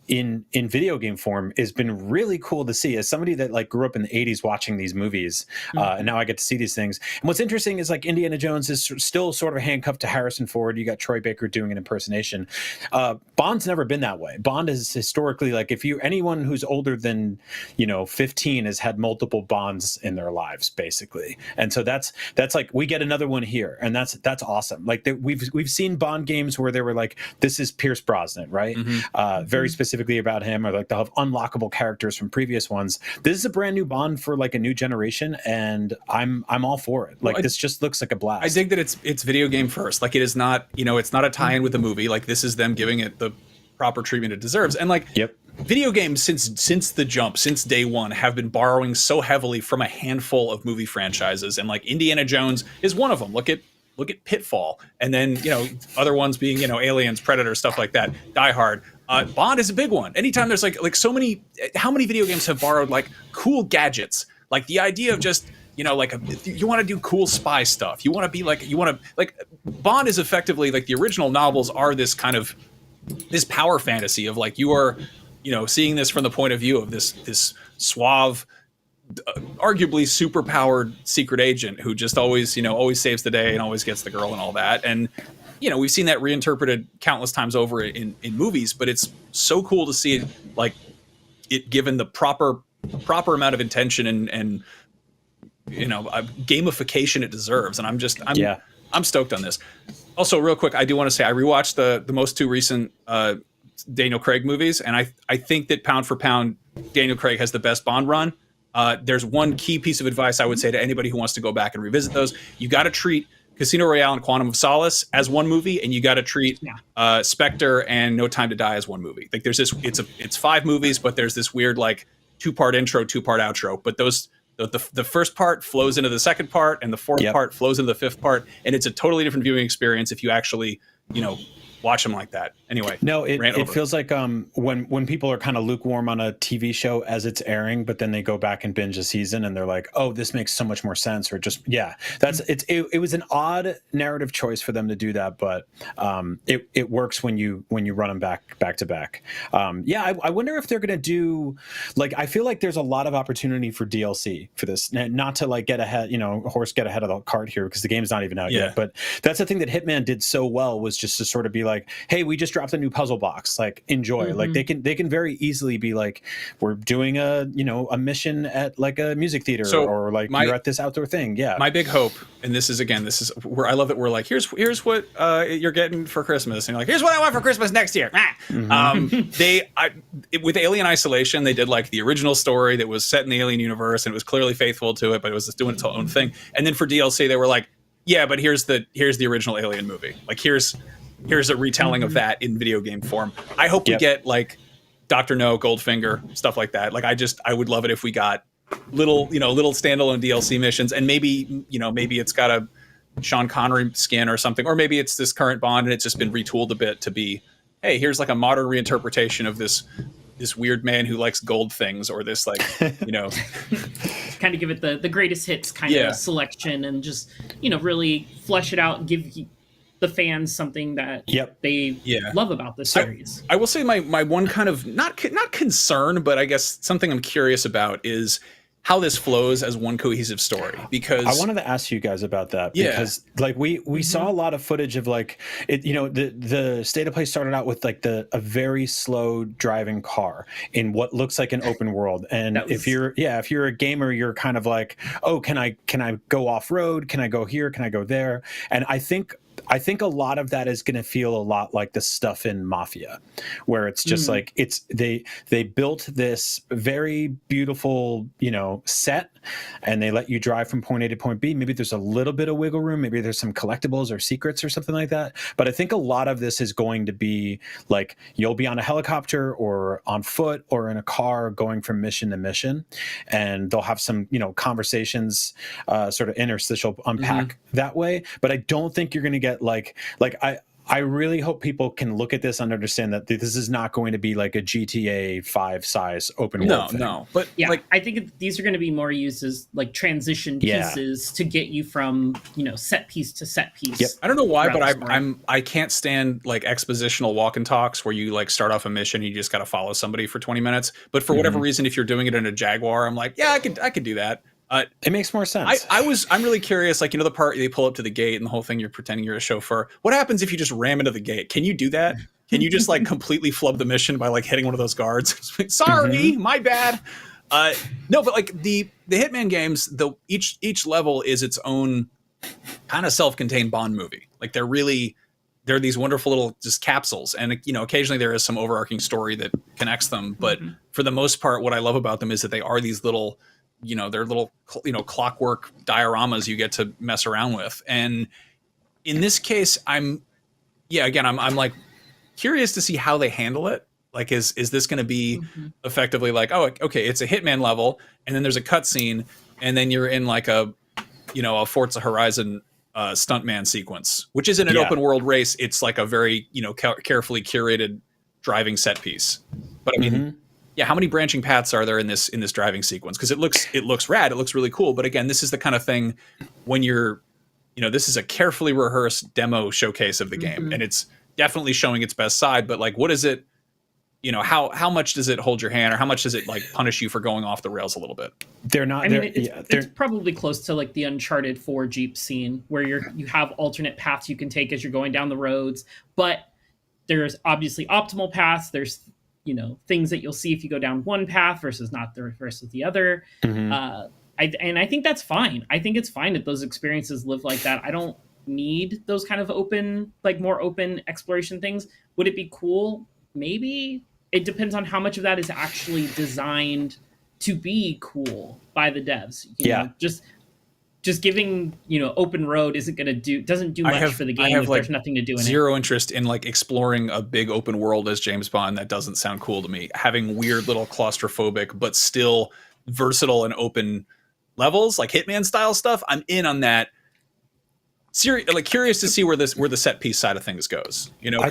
in video game form has been really cool to see. As somebody that like grew up in the 80s watching these movies, and now I get to see these things. And what's interesting is like Indiana Jones is still sort of handcuffed to Harrison Ford. You got Troy Baker doing an impersonation. Bond's never been that way. Bond is historically, like, if you anyone who's older than 15 has had multiple Bonds in their lives, basically. And so that's like, we get another one here, and that's awesome. Like we've seen Bond games where they were like, this is Pierce Brosnan, right? Very specifically about him, or like they'll have unlockable characters from previous ones. This is a brand new Bond for like a new generation, and I'm all for it. Like, this just looks like a blast. I dig that it's video game first. Like, it is not, it's not a tie-in with the movie. Like, this is them giving it the proper treatment it deserves. And like, video games since the jump, since day one, have been borrowing so heavily from a handful of movie franchises, and like Indiana Jones is one of them. Look at Pitfall, and then other ones being Aliens, Predator, stuff like that. Die Hard. Bond is a big one. Anytime there's like so many, how many video games have borrowed like cool gadgets, like the idea of just you want to do cool spy stuff. You want to Bond is effectively like, the original novels are this kind of this power fantasy of like, you are seeing this from the point of view of this suave, arguably super powered secret agent who just always saves the day and always gets the girl and all that. And we've seen that reinterpreted countless times over in movies, but it's so cool to see it given the proper amount of intention and gamification it deserves. And I'm stoked on this. Also, real quick, I do want to say I rewatched the most two recent Daniel Craig movies, and I think that pound for pound, Daniel Craig has the best Bond run. There's one key piece of advice I would say to anybody who wants to go back and revisit those. You got to treat Casino Royale and Quantum of Solace as one movie, and you got to treat Spectre and No Time to Die as one movie. Like, there's this, it's 5 movies, but there's this weird like 2-part intro, 2-part outro. But the first part flows into the second part, and the fourth part flows into the 5th part, and it's a totally different viewing experience if you actually watch them like that. Anyway, no, it feels like when people are kind of lukewarm on a TV show as it's airing, but then they go back and binge a season and they're like, oh, this makes so much more sense, or just it was an odd narrative choice for them to do that, but it works when you run them back to back. I wonder if they're gonna do, like, I feel like there's a lot of opportunity for DLC for this, not to like get ahead, get ahead of the cart here, because the game's not even out yet, but that's the thing that Hitman did so well, was just to sort of be like, hey, we just dropped a new puzzle box, like, enjoy. Like, they can very easily be like, we're doing a mission at like a music theater, or like you're at this outdoor thing. My big hope, and this is where I love that we're like, here's what you're getting for Christmas, and you're like, here's what I want for Christmas next year. With Alien Isolation, they did like the original story that was set in the Alien universe, and it was clearly faithful to it, but it was just doing its own thing. And then for DLC, they were like, yeah, but here's the original Alien movie. Like, here's a retelling of that in video game form. I hope we get like Dr. No, Goldfinger, stuff like that. Like, I would love it if we got little standalone DLC missions, and maybe it's got a Sean Connery skin or something, or maybe it's this current Bond and it's just been retooled a bit to be, hey, here's like a modern reinterpretation of this weird man who likes gold things, or this like, kind of give it the greatest hits kind of selection, and just, really flesh it out and give the fans something that they love about this series. I will say my one kind of not concern, but I guess something I'm curious about is how this flows as one cohesive story, because I wanted to ask you guys about that, because like we saw a lot of footage of like it, the state of play started out with like a very slow driving car in what looks like an open world, and if you're a gamer, you're kind of like, oh, can I go off road, can I go here, can I go there? And I think a lot of that is going to feel a lot like the stuff in Mafia, where it's just like they built this very beautiful, set, and they let you drive from point A to point B. Maybe there's a little bit of wiggle room. Maybe there's some collectibles or secrets or something like that. But I think a lot of this is going to be like, you'll be on a helicopter or on foot or in a car going from mission to mission, and they'll have some, conversations, sort of interstitial unpack that way. But I don't think you're going to get like I really hope people can look at this and understand that this is not going to be like a GTA 5 size open world thing. No, but yeah, like I think these are going to be more used as like transition pieces to get you from set piece to set piece. Yep. I don't know why, but I can't stand like expositional walk and talks where you like start off a mission and you just got to follow somebody for 20 minutes. But for whatever reason, if you're doing it in a Jaguar, I'm like, yeah, I could do that. It makes more sense. I'm really curious, like, the part they pull up to the gate and the whole thing, you're pretending you're a chauffeur. What happens if you just ram into the gate? Can you do that? Can you just like completely flub the mission by like hitting one of those guards? Sorry, my bad. No, but like the Hitman games, each level is its own kind of self-contained Bond movie. Like they're these wonderful little just capsules. And occasionally there is some overarching story that connects them. But for the most part, what I love about them is that they are these little they're little, clockwork dioramas you get to mess around with. And in this case, I'm like curious to see how they handle it. Like, is this going to be effectively like, oh, okay, it's a Hitman level, and then there's a cutscene, and then you're in like a Forza Horizon stuntman sequence, which isn't an open world race. It's like a very, carefully curated driving set piece. But I mean, yeah, how many branching paths are there in this driving sequence? Because it looks rad, it looks really cool. But again, this is the kind of thing when you're, this is a carefully rehearsed demo showcase of the game, and it's definitely showing its best side. But like, what is it? How much does it hold your hand, or how much does it like punish you for going off the rails a little bit? They're not. It's probably close to like the Uncharted 4 Jeep scene where you have alternate paths you can take as you're going down the roads, but there's obviously optimal paths. There's things that you'll see if you go down one path versus the other. I think that's fine. I think it's fine that those experiences live like that. I don't need those kind of more open exploration things. Would it be cool? Maybe. It depends on how much of that is actually designed to be cool by the devs. Just giving open road doesn't do much for the game if there's nothing to do in it. Zero interest in like exploring a big open world as James Bond. That doesn't sound cool to me. Having weird little claustrophobic but still versatile and open levels like Hitman style stuff, I'm in on that. Curious to see where the set piece side of things goes. I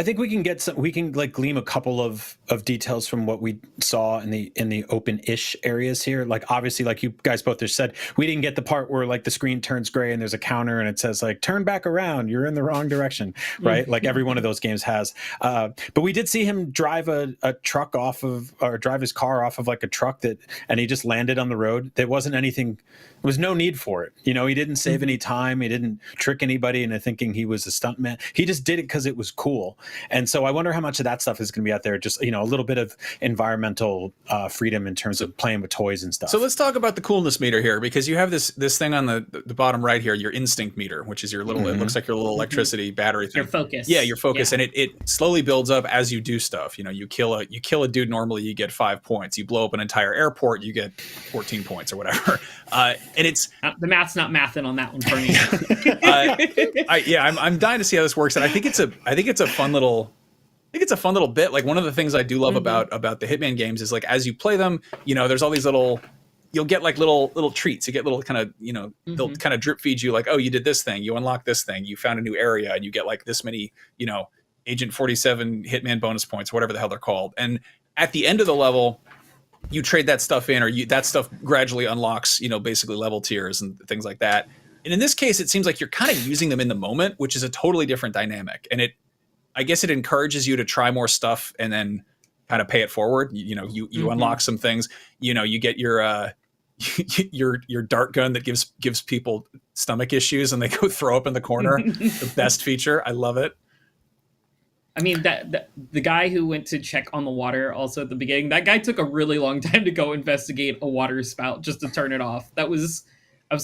think we can like glean a couple of details from what we saw in the open-ish areas here. Like obviously, like you guys both just said, we didn't get the part where like the screen turns gray and there's a counter and it says like turn back around, you're in the wrong direction, right? Like every one of those games has. But we did see him drive a truck drive his car off of like a truck and he just landed on the road. There wasn't anything. There was no need for it. He didn't save any time. He didn't trick anybody into thinking he was a stuntman. He just did it because it was cool. And so I wonder how much of that stuff is going to be out there. Just, a little bit of environmental freedom in terms of playing with toys and stuff. So let's talk about the coolness meter here, because you have this thing on the bottom right here, your instinct meter, which is your little, it looks like your little electricity battery thing. Your focus. Yeah, your focus. Yeah. And it slowly builds up as you do stuff. You kill a dude normally, you get 5 points. You blow up an entire airport, you get 14 points or whatever. And it's the math's not mathing on that one for me. I'm dying to see how this works, and I think it's a fun little bit. Like one of the things I do love about the Hitman games is like as you play them, there's all these you'll get like little treats. You get little kind of they'll kind of drip feed you like, oh, you did this thing, you unlock this thing, you found a new area, and you get like this many Agent 47 Hitman bonus points, whatever the hell they're called. And at the end of the level, you trade that stuff in, or that stuff gradually unlocks, basically level tiers and things like that. And in this case, it seems like you're kind of using them in the moment, which is a totally different dynamic. And I guess it encourages you to try more stuff and then kind of pay it forward. You unlock some things, you get your your dart gun that gives people stomach issues and they go throw up in the corner. The best feature. I love it. I mean, that the guy who went to check on the water also at the beginning, that guy took a really long time to go investigate a water spout just to turn it off. I was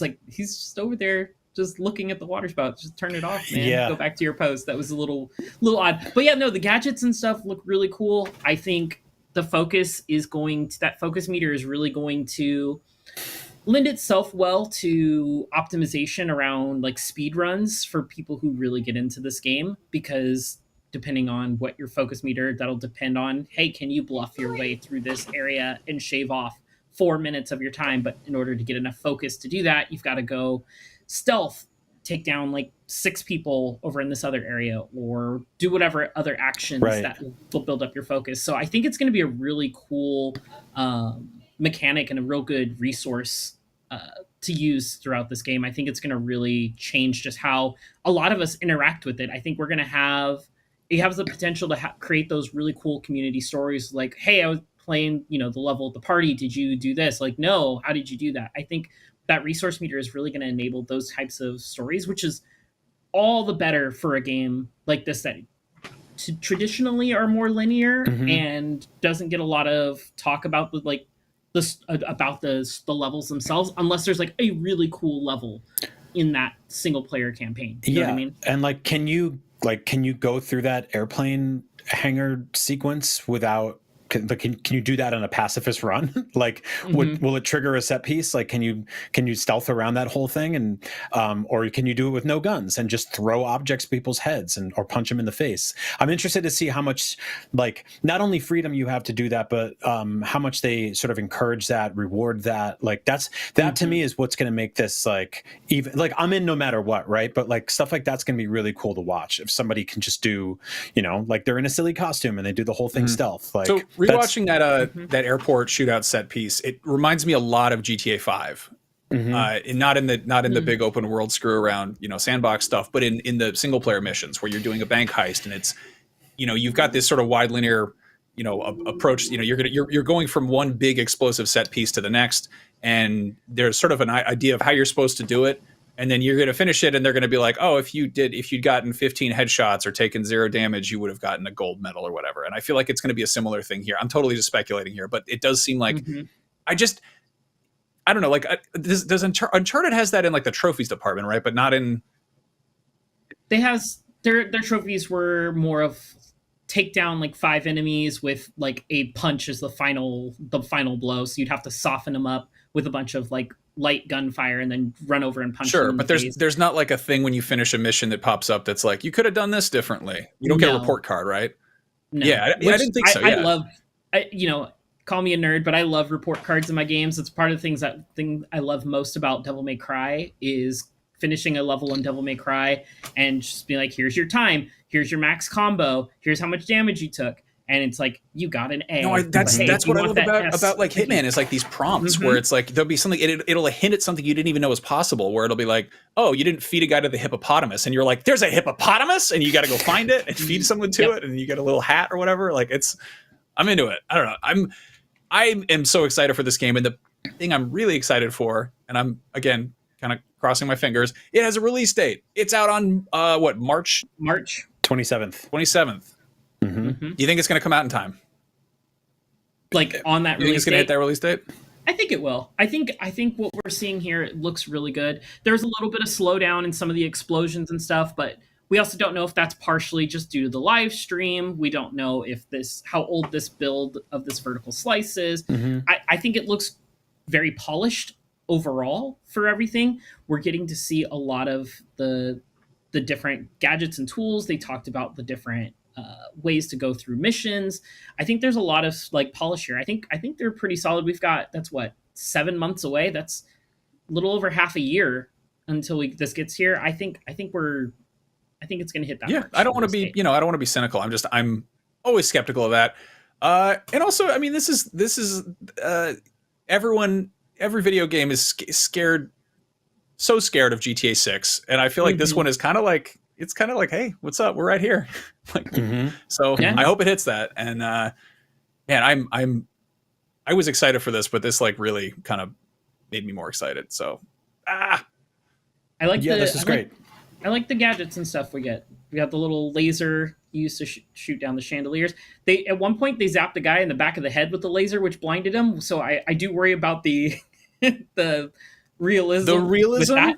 like, he's just over there just looking at the water spout. Just turn it off, man. Yeah. Go back to your post. That was a little odd. But yeah, no, the gadgets and stuff look really cool. I think the focus that focus meter is really going to lend itself well to optimization around like speed runs for people who really get into this game, because depending on what your focus meter, that'll depend on, hey, can you bluff your way through this area and shave off 4 minutes of your time? But in order to get enough focus to do that, you've got to go stealth take down like 6 people over in this other area, or do whatever other actions that will build up your focus. So I think it's going to be a really cool mechanic and a real good resource to use throughout this game. I think it's going to really change just how a lot of us interact with it. I think we're going to have, it has the potential to create those really cool community stories like, hey, I was playing, you know, the level at the party. Did you do this? Like, no, how did you do that? I think that resource meter is really going to enable those types of stories, which is all the better for a game like this that traditionally are more linear and doesn't get a lot of talk about the like the levels themselves, unless there's like a really cool level in that single player campaign. You know what I mean? And like, can you go through that airplane hangar sequence without? Can you do that on a pacifist run? Like, will it trigger a set piece? Like, can you stealth around that whole thing, and or can you do it with no guns and just throw objects at people's heads or punch them in the face? I'm interested to see how much, like, not only freedom you have to do that, but how much they sort of encourage that, reward that. Like, that to me is what's going to make this like even like I'm in no matter what, right? But like stuff like that's going to be really cool to watch if somebody can just do, you know, like they're in a silly costume and they do the whole thing stealth. Like, so rewatching that airport shootout set piece, it reminds me a lot of GTA 5. And not in the big open world screw around, you know, sandbox stuff, but in the single player missions where you're doing a bank heist and it's, you know, you've got this sort of wide linear, you know, approach. You know, you're going from one big explosive set piece to the next, and there's sort of an idea of how you're supposed to do it. And then you're going to finish it, and they're going to be like, oh, if you'd gotten 15 headshots or taken 0 damage, you would have gotten a gold medal or whatever. And I feel like it's going to be a similar thing here. I'm totally just speculating here, but it does seem like I don't know. Like, does Uncharted has that in like the trophies department, right? But not in. Their trophies were more of take down like 5 enemies with like a punch as the final blow. So you'd have to soften them up with a bunch of like light gunfire and then run over and punch them in but the face. there's not like a thing when you finish a mission that pops up that's like, you could have done this differently. You don't get a report card, right? No. Yeah, I didn't think so. You know, call me a nerd, but I love report cards in my games. It's part of the thing I love most about Devil May Cry is finishing a level in Devil May Cry and just be like, here's your time, here's your max combo, here's how much damage you took. And it's like, you got an A. No, that's what I love about like Hitman is like these prompts where it's like there'll be something, it'll hint at something you didn't even know was possible, where it'll be like, oh, you didn't feed a guy to the hippopotamus, and you're like, there's a hippopotamus, and you got to go find it and feed someone to it, and you get a little hat or whatever. Like, I'm into it. I don't know. I am so excited for this game, and the thing I'm really excited for, and I'm again kind of crossing my fingers, it has a release date. It's out on March 27th. Do you think it's going to come out in time? Like on that release date? You think it's going to hit that release date? I think it will. I think what we're seeing here looks really good. There's a little bit of slowdown in some of the explosions and stuff, but we also don't know if that's partially just due to the live stream. We don't know if how old this build of this vertical slice is. I think it looks very polished overall for everything. We're getting to see a lot of the different gadgets and tools. They talked about the different ways to go through missions. I think there's a lot of like polish here. I think they're pretty solid. We've got, that's what, 7 months away. That's a little over half a year until this gets here. I think it's going to hit that. Yeah, I don't want to be, I don't want to be cynical. I'm always skeptical of that. And also, I mean, this is every video game is scared of GTA 6, and I feel like this one is kind of like, it's kind of like, hey, what's up? We're right here. So I hope it hits that. And man, I was excited for this, but this like really kind of made me more excited. So I like this is great. I like the gadgets and stuff we get. We got the little laser used to shoot down the chandeliers. At one point they zapped the guy in the back of the head with the laser, which blinded him. So I do worry about the the realism. The realism? With that.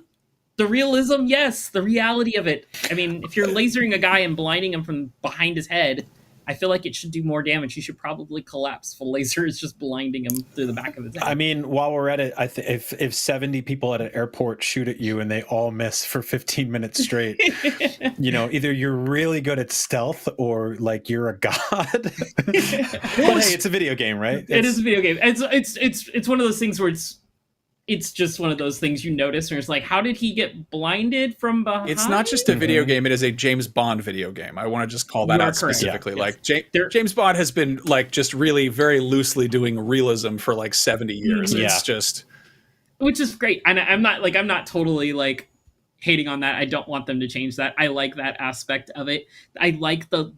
The realism, yes, the reality of it. I mean, if you're lasering a guy and blinding him from behind his head, I feel like it should do more damage. You should probably collapse if a laser is just blinding him through the back of his head. I mean, while we're at it, if 70 people at an airport shoot at you and they all miss for 15 minutes straight, either you're really good at stealth or like you're a god. But hey, it's a video game, right? It is a video game. It's one of those things where it's it's just one of those things you notice, and it's like, how did he get blinded from behind? It's not just a video game; it is a James Bond video game. I want to just call that You are out correct. specifically. Yeah. Like Yes. James Bond has been like just really very loosely doing realism for like 70 years. Mhm. It's just, which is great, and I'm not totally like hating on that. I don't want them to change that. I like that aspect of it. I like the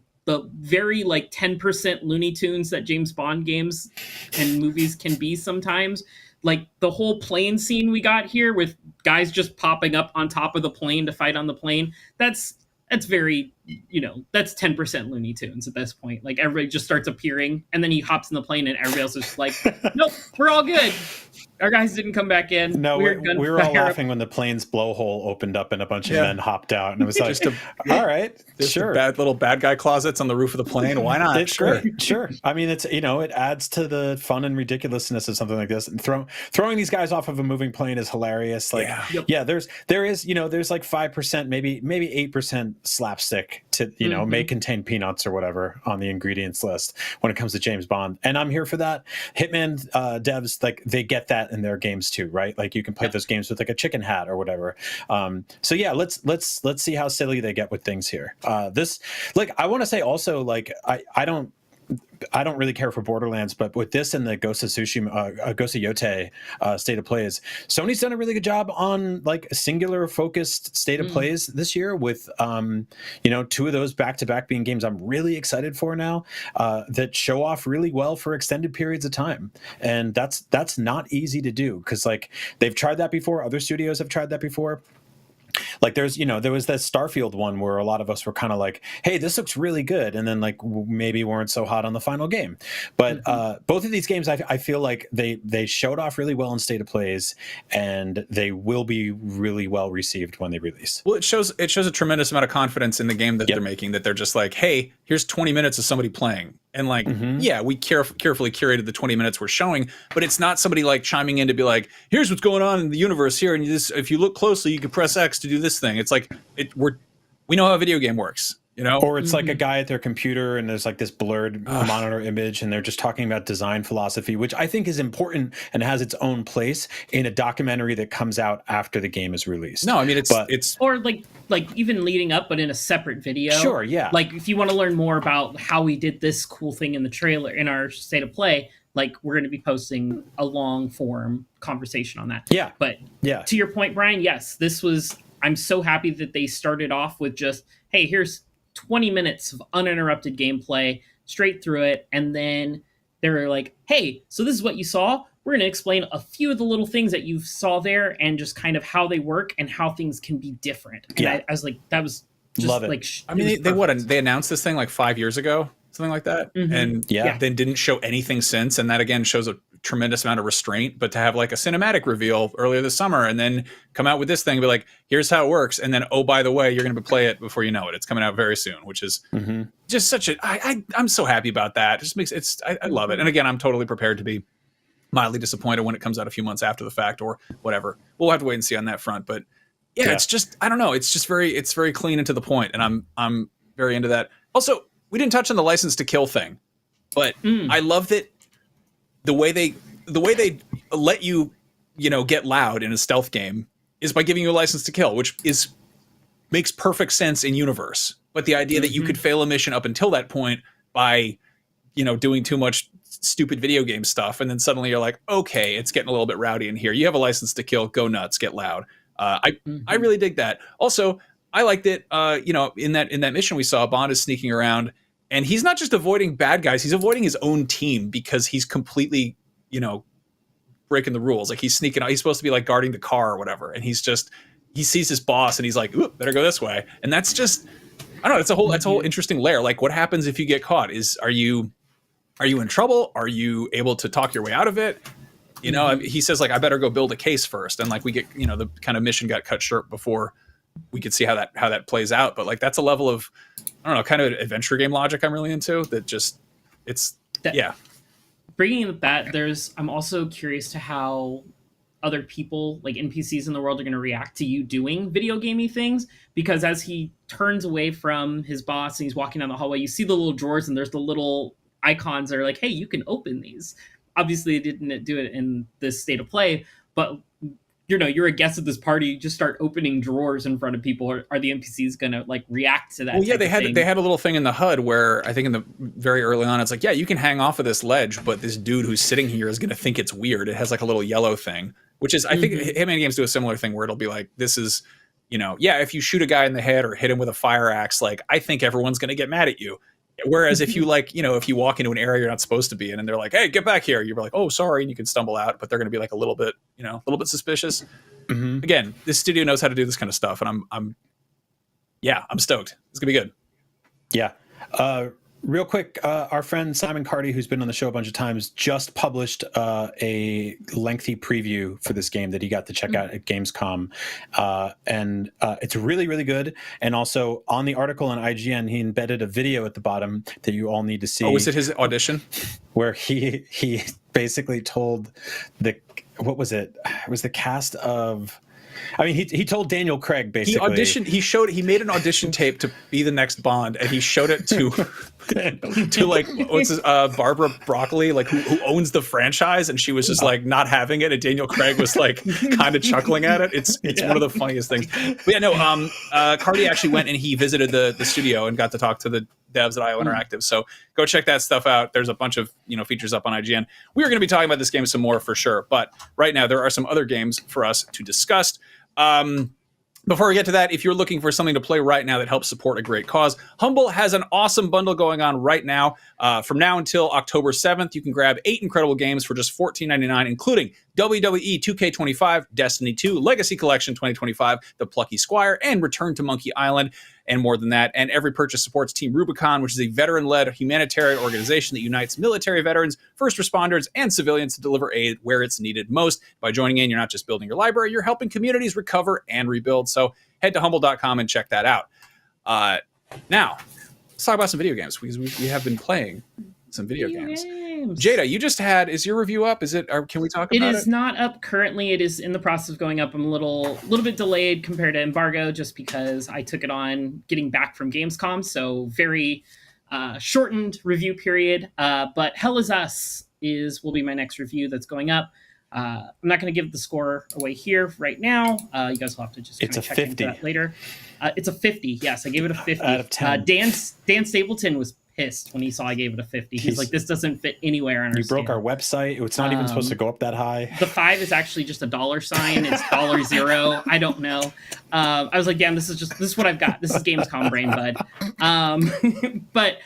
very like 10% Looney Tunes that James Bond games and movies can be sometimes. Like the whole plane scene we got here with guys just popping up on top of the plane to fight on the plane. That's very, that's 10% Looney Tunes at this point. Like everybody just starts appearing, and then he hops in the plane and everybody else is just like, nope, we're all good. Our guys didn't come back in. No, we were all laughing when the plane's blowhole opened up and a bunch of men hopped out, and it was like, all right, sure. Little bad guy closets on the roof of the plane. Why not? It's great. Sure. I mean, it's, it adds to the fun and ridiculousness of something like this. And throwing these guys off of a moving plane is hilarious. Like, there's like 5%, maybe 8% slapstick to, may contain peanuts or whatever on the ingredients list when it comes to James Bond. And I'm here for that. Hitman devs, like, they get that in their games too, right? Like you can play those games with like a chicken hat or whatever. So yeah, let's see how silly they get with things here. This, like, I want to say also, like, I don't really care for Borderlands, but with this and the Ghost of Tsushima, Ghost of Yote state of plays, Sony's done a really good job on like a singular focused state of plays this year with, two of those back-to-back being games I'm really excited for now that show off really well for extended periods of time. And that's not easy to do because like they've tried that before. Other studios have tried that before. Like there was that Starfield one where a lot of us were kind of like, hey, this looks really good. And then like maybe weren't so hot on the final game. But both of these games, I feel like they showed off really well in state of plays, and they will be really well received when they release. Well, it shows a tremendous amount of confidence in the game that they're making, that they're just like, hey, here's 20 minutes of somebody playing. And like, we carefully curated the 20 minutes we're showing, but it's not somebody like chiming in to be like, here's what's going on in the universe here. And if you look closely, you can press X to do this thing. It's like, we know how a video game works. Or it's like a guy at their computer and there's like this blurred monitor image and they're just talking about design philosophy, which I think is important and has its own place in a documentary that comes out after the game is released. No, I mean, it's or like even leading up, but in a separate video. Sure, yeah. Like if you want to learn more about how we did this cool thing in the trailer, in our state of play, like we're going to be posting a long form conversation on that. Yeah. But to your point, Brian, yes, I'm so happy that they started off with just, hey, here's 20 minutes of uninterrupted gameplay straight through it. And then they're like, hey, so this is what you saw. We're going to explain a few of the little things that you saw there and just kind of how they work and how things can be different. And I was like, that was just Love it. like, I mean, they announced this thing like 5 years ago, something like that. And then didn't show anything since. And that again shows a tremendous amount of restraint. But to have like a cinematic reveal earlier this summer and then come out with this thing and be like, here's how it works. And then, oh, by the way, you're going to play it before you know it. It's coming out very soon, which is just such I'm so happy about that. It just makes I love it. And again, I'm totally prepared to be mildly disappointed when it comes out a few months after the fact or whatever. We'll have to wait and see on that front. But yeah, it's just, I don't know. It's just it's very clean and to the point. And I'm very into that. Also, we didn't touch on the license to kill thing, but I love that the way they let you, get loud in a stealth game is by giving you a license to kill, which makes perfect sense in universe. But the idea that you could fail a mission up until that point by, doing too much stupid video game stuff, and then suddenly you're like, okay, it's getting a little bit rowdy in here. You have a license to kill, go nuts, get loud. I really dig that. Also, I liked it. In that mission we saw, Bond is sneaking around, and he's not just avoiding bad guys; he's avoiding his own team because he's completely, breaking the rules. Like he's sneaking out. He's supposed to be like guarding the car or whatever, and he sees his boss, and he's like, "Ooh, better go this way." And that's just, I don't know. That's a whole interesting layer. Like, what happens if you get caught? Are you in trouble? Are you able to talk your way out of it? He says like, I better go build a case first. And like we get, the kind of mission got cut short before we could see how that plays out. But like, that's a level of, I don't know, kind of adventure game logic I'm really into that just, Bringing up that, I'm also curious to how other people, like NPCs in the world, are going to react to you doing video gamey things. Because as he turns away from his boss and he's walking down the hallway, you see the little drawers and there's the little icons that are like, hey, you can open these. Obviously, they didn't do it in this state of play, but you're a guest at this party, you just start opening drawers in front of people. Are the NPCs gonna like react to that? Well, yeah, they had a little thing in the HUD where I think in the very early on, it's like, yeah, you can hang off of this ledge, but this dude who's sitting here is going to think it's weird. It has like a little yellow thing, which is, I think Hitman games do a similar thing where it'll be like, this is, if you shoot a guy in the head or hit him with a fire axe, like I think everyone's going to get mad at you. Whereas if you if you walk into an area you're not supposed to be in and they're like, hey, get back here, you're like, oh, sorry. And you can stumble out, but they're going to be like a little bit suspicious. Again, this studio knows how to do this kind of stuff. And I'm stoked. It's gonna be good. Yeah. Real quick, our friend Simon Carty, who's been on the show a bunch of times, just published a lengthy preview for this game that he got to check out at Gamescom. And it's really, really good. And also on the article on IGN, he embedded a video at the bottom that you all need to see. Oh, was it his audition? Where he basically told what was it? It was the cast of... I mean, he told Daniel Craig basically. He auditioned. He made an audition tape to be the next Bond, and he showed it to like Barbara Broccoli, like who owns the franchise, and she was just like not having it, and Daniel Craig was like kind of chuckling at it. It's one of the funniest things. But yeah, no. Carty actually went and he visited the studio and got to talk to the devs at IO Interactive. So go check that stuff out. There's a bunch of features up on IGN. We are going to be talking about this game some more for sure, but right now there are some other games for us to discuss. Before we get to that, if you're looking for something to play right now that helps support a great cause, Humble has an awesome bundle going on right now. From now until October 7th, you can grab 8 incredible games for just $14.99, including WWE 2K25, Destiny 2, Legacy Collection 2025, The Plucky Squire, and Return to Monkey Island, and more than that. And every purchase supports Team Rubicon, which is a veteran-led humanitarian organization that unites military veterans, first responders, and civilians to deliver aid where it's needed most. By joining in, you're not just building your library, you're helping communities recover and rebuild. So head to humble.com and check that out. Now, let's talk about some video games, because we have been playing some video games. Jada, you just had, is your review up? Is it, or can we talk about it? It is not up currently. It is in the process of going up. I'm a little bit delayed compared to Embargo, just because I took it on getting back from Gamescom. So very shortened review period. But Hell Is Us will be my next review that's going up. I'm not going to give the score away here right now. You guys will have to just check into that later. It's a 50. Yes, I gave it a 50. Out of 10. Dan Stapleton was pissed when he saw I gave it a 50. He's like, this doesn't fit anywhere on our You broke scale. our website. It's not even supposed to go up that high. The 5 is actually just a $. It's $0. I don't know. I was like, damn, this is what I've got. This is Gamescom brain, bud. But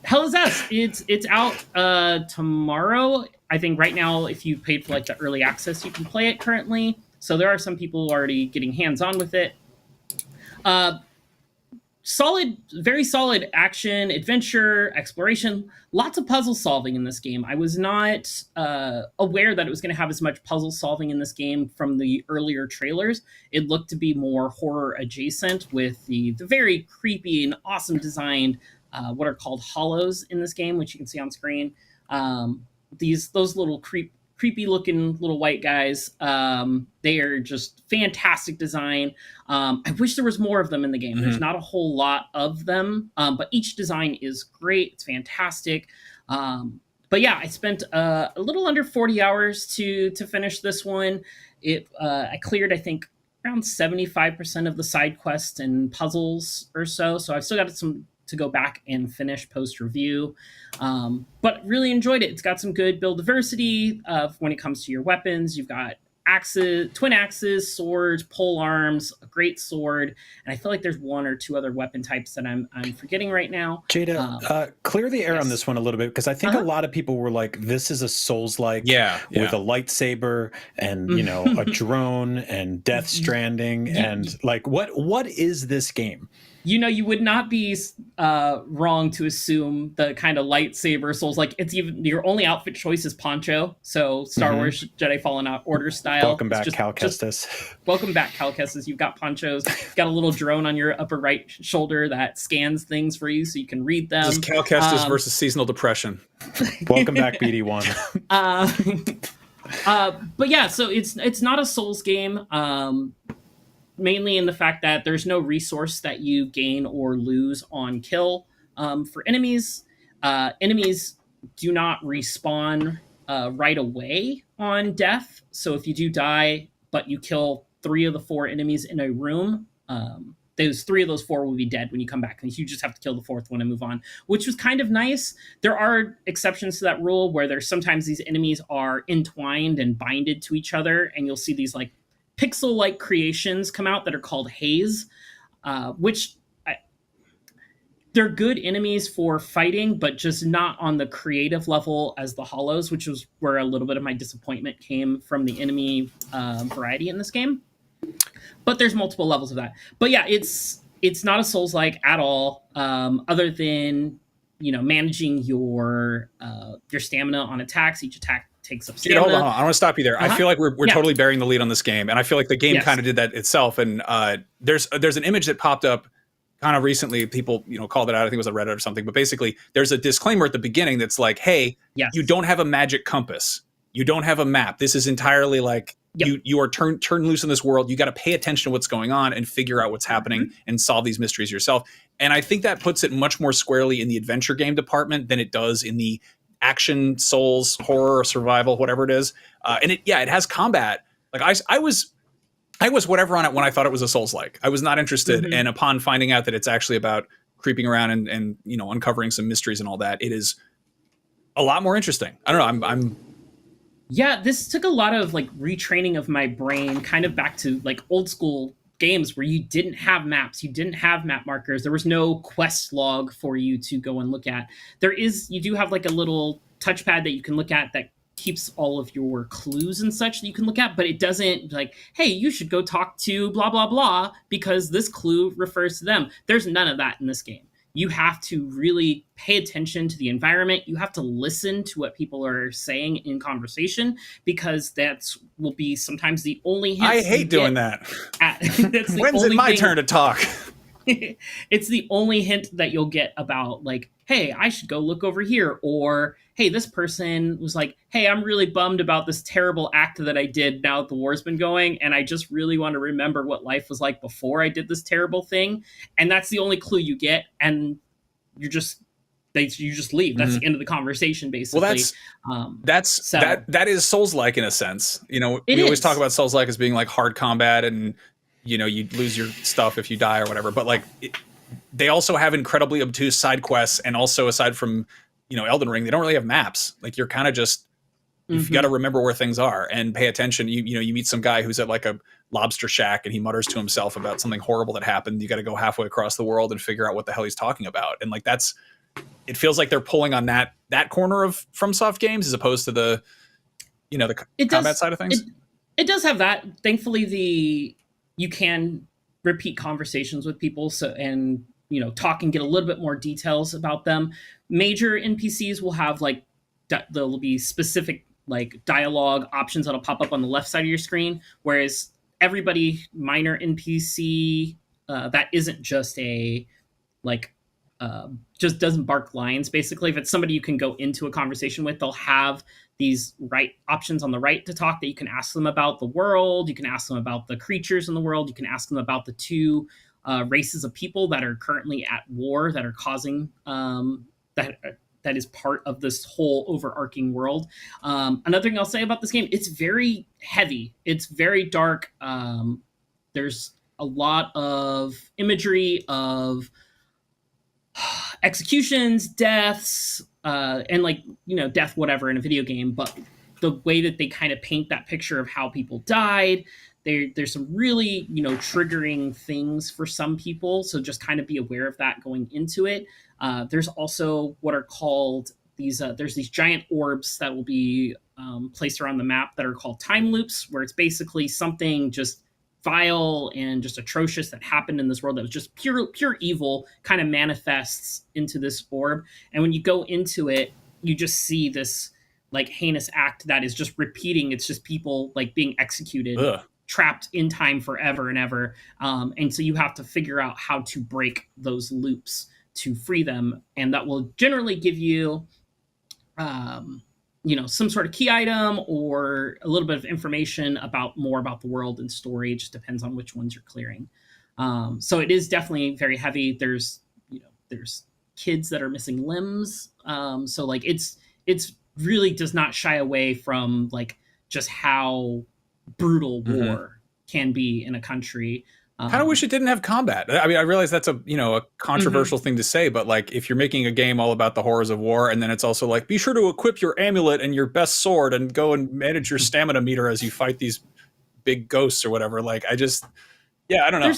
Hell Is Us, it's out tomorrow. I think right now, if you paid for like the early access, you can play it currently. So there are some people already getting hands-on with it. Solid, very solid action, adventure, exploration, lots of puzzle solving in this game. I was not aware that it was going to have as much puzzle solving in this game from the earlier trailers. It looked to be more horror adjacent, with the very creepy and awesome designed what are called hollows in this game, which you can see on screen. Those little creepy looking little white guys. They are just fantastic design. I wish there was more of them in the game. There's not a whole lot of them, but each design is great. It's fantastic. But yeah, I spent a little under 40 hours to finish this one. I cleared, I think, around 75% of the side quests and puzzles or so. So I've still got some to go back and finish post-review. But really enjoyed it. It's got some good build diversity when it comes to your weapons. You've got axes, twin axes, swords, pole arms, a great sword, and I feel like there's one or two other weapon types that I'm forgetting right now. Jada, clear the air on this one a little bit, because I think a lot of people were like, this is a Souls-like with a lightsaber and a drone and Death Stranding and like what is this game? You would not be wrong to assume the kind of lightsaber Souls, like it's even your only outfit choice is poncho. So Star Wars Jedi Fallen Order style. Welcome back, Cal Kestis. Welcome back, Cal Kestis. You've got ponchos. You've got a little drone on your upper right shoulder that scans things for you so you can read them. This is Cal Kestis versus seasonal depression. Welcome back, BD1. But yeah, so it's not a Souls game. Mainly in the fact that there's no resource that you gain or lose on kill for enemies. Enemies do not respawn right away on death. So if you do die, but you kill 3 of the 4 enemies in a room, those 3 of those 4 will be dead when you come back, and you just have to kill the 4th one and move on, which was kind of nice. There are exceptions to that rule where there's sometimes these enemies are entwined and binded to each other, and you'll see these like pixel-like creations come out that are called haze, which they're good enemies for fighting, but just not on the creative level as the hollows, which was where a little bit of my disappointment came from the enemy variety in this game. But there's multiple levels of that. But yeah, it's not a Souls-like at all, other than managing your stamina on attacks. Each attack takes up stamina. Hold on. I want to stop you there. I feel like we're totally bearing the lead on this game, and I feel like the game kind of did that itself. And there's an image that popped up kind of recently. People called it out. I think it was on Reddit or something. But basically, there's a disclaimer at the beginning that's like, "Hey, you don't have a magic compass. You don't have a map. This is entirely like." You are turned loose in this world. You got to pay attention to what's going on and figure out what's happening and solve these mysteries yourself. And I think that puts it much more squarely in the adventure game department than it does in the action, Souls, horror, survival, whatever it is. And it has combat. Like I was whatever on it when I thought it was a Souls-like. I was not interested. And upon finding out that it's actually about creeping around and uncovering some mysteries and all that, it is a lot more interesting. I don't know. Yeah, this took a lot of like retraining of my brain kind of back to like old school games where you didn't have maps, you didn't have map markers, there was no quest log for you to go and look at. You do have like a little touchpad that you can look at that keeps all of your clues and such that you can look at, but it doesn't like, hey, you should go talk to blah, blah, blah, because this clue refers to them. There's none of that in this game. You have to really pay attention to the environment. You have to listen to what people are saying in conversation, because will be sometimes the only hint. I hate doing that. When's it my turn to talk? It's the only hint that you'll get about like, hey, I should go look over here. Or, hey, this person was like, hey, I'm really bummed about this terrible act that I did now that the war's been going. And I just really want to remember what life was like before I did this terrible thing. And that's the only clue you get. And you just leave. That's the end of the conversation, basically. Well, that is Souls-like in a sense. We always talk about Souls-like as being like hard combat and you lose your stuff if you die or whatever. But like they also have incredibly obtuse side quests, and also aside from Elden Ring, they don't really have maps. Like you're kind of just you've got to remember where things are and pay attention. You meet some guy who's at like a lobster shack and he mutters to himself about something horrible that happened. You got to go halfway across the world and figure out what the hell he's talking about. And like it feels like they're pulling on that corner of FromSoft games as opposed to the combat side of things. It does have that. Thankfully, you can repeat conversations with people, and talk and get a little bit more details about them. Major NPCs will have like there'll be specific like dialogue options that'll pop up on the left side of your screen, whereas everybody minor NPC that isn't just a like just doesn't bark lines. Basically, if it's somebody you can go into a conversation with, they'll have these right options on the right to talk that you can ask them about the world. You can ask them about the creatures in the world. You can ask them about the 2 races of people that are currently at war that are causing that is part of this whole overarching world. Another thing I'll say about this game, it's very heavy. It's very dark. There's a lot of imagery of executions, deaths, and like, death, whatever in a video game. But the way that they kind of paint that picture of how people died, there's some really, triggering things for some people. So just kind of be aware of that going into it. There's also what are called there's these giant orbs that will be placed around the map that are called time loops, where it's basically something just vile and just atrocious that happened in this world that was just pure evil kind of manifests into this orb. And when you go into it, you just see this like heinous act that is just repeating. It's just people like being executed, trapped in time forever and ever. And so you have to figure out how to break those loops to free them. And that will generally give you some sort of key item or a little bit of information more about the world and story. It just depends on which ones you're clearing. So it is definitely very heavy. There's kids that are missing limbs. So like it's really does not shy away from like just how brutal war can be in a country. Kind of wish it didn't have combat. I mean, I realize that's a controversial thing to say, but like if you're making a game all about the horrors of war, and then it's also like be sure to equip your amulet and your best sword and go and manage your stamina meter as you fight these big ghosts or whatever. Like I don't know.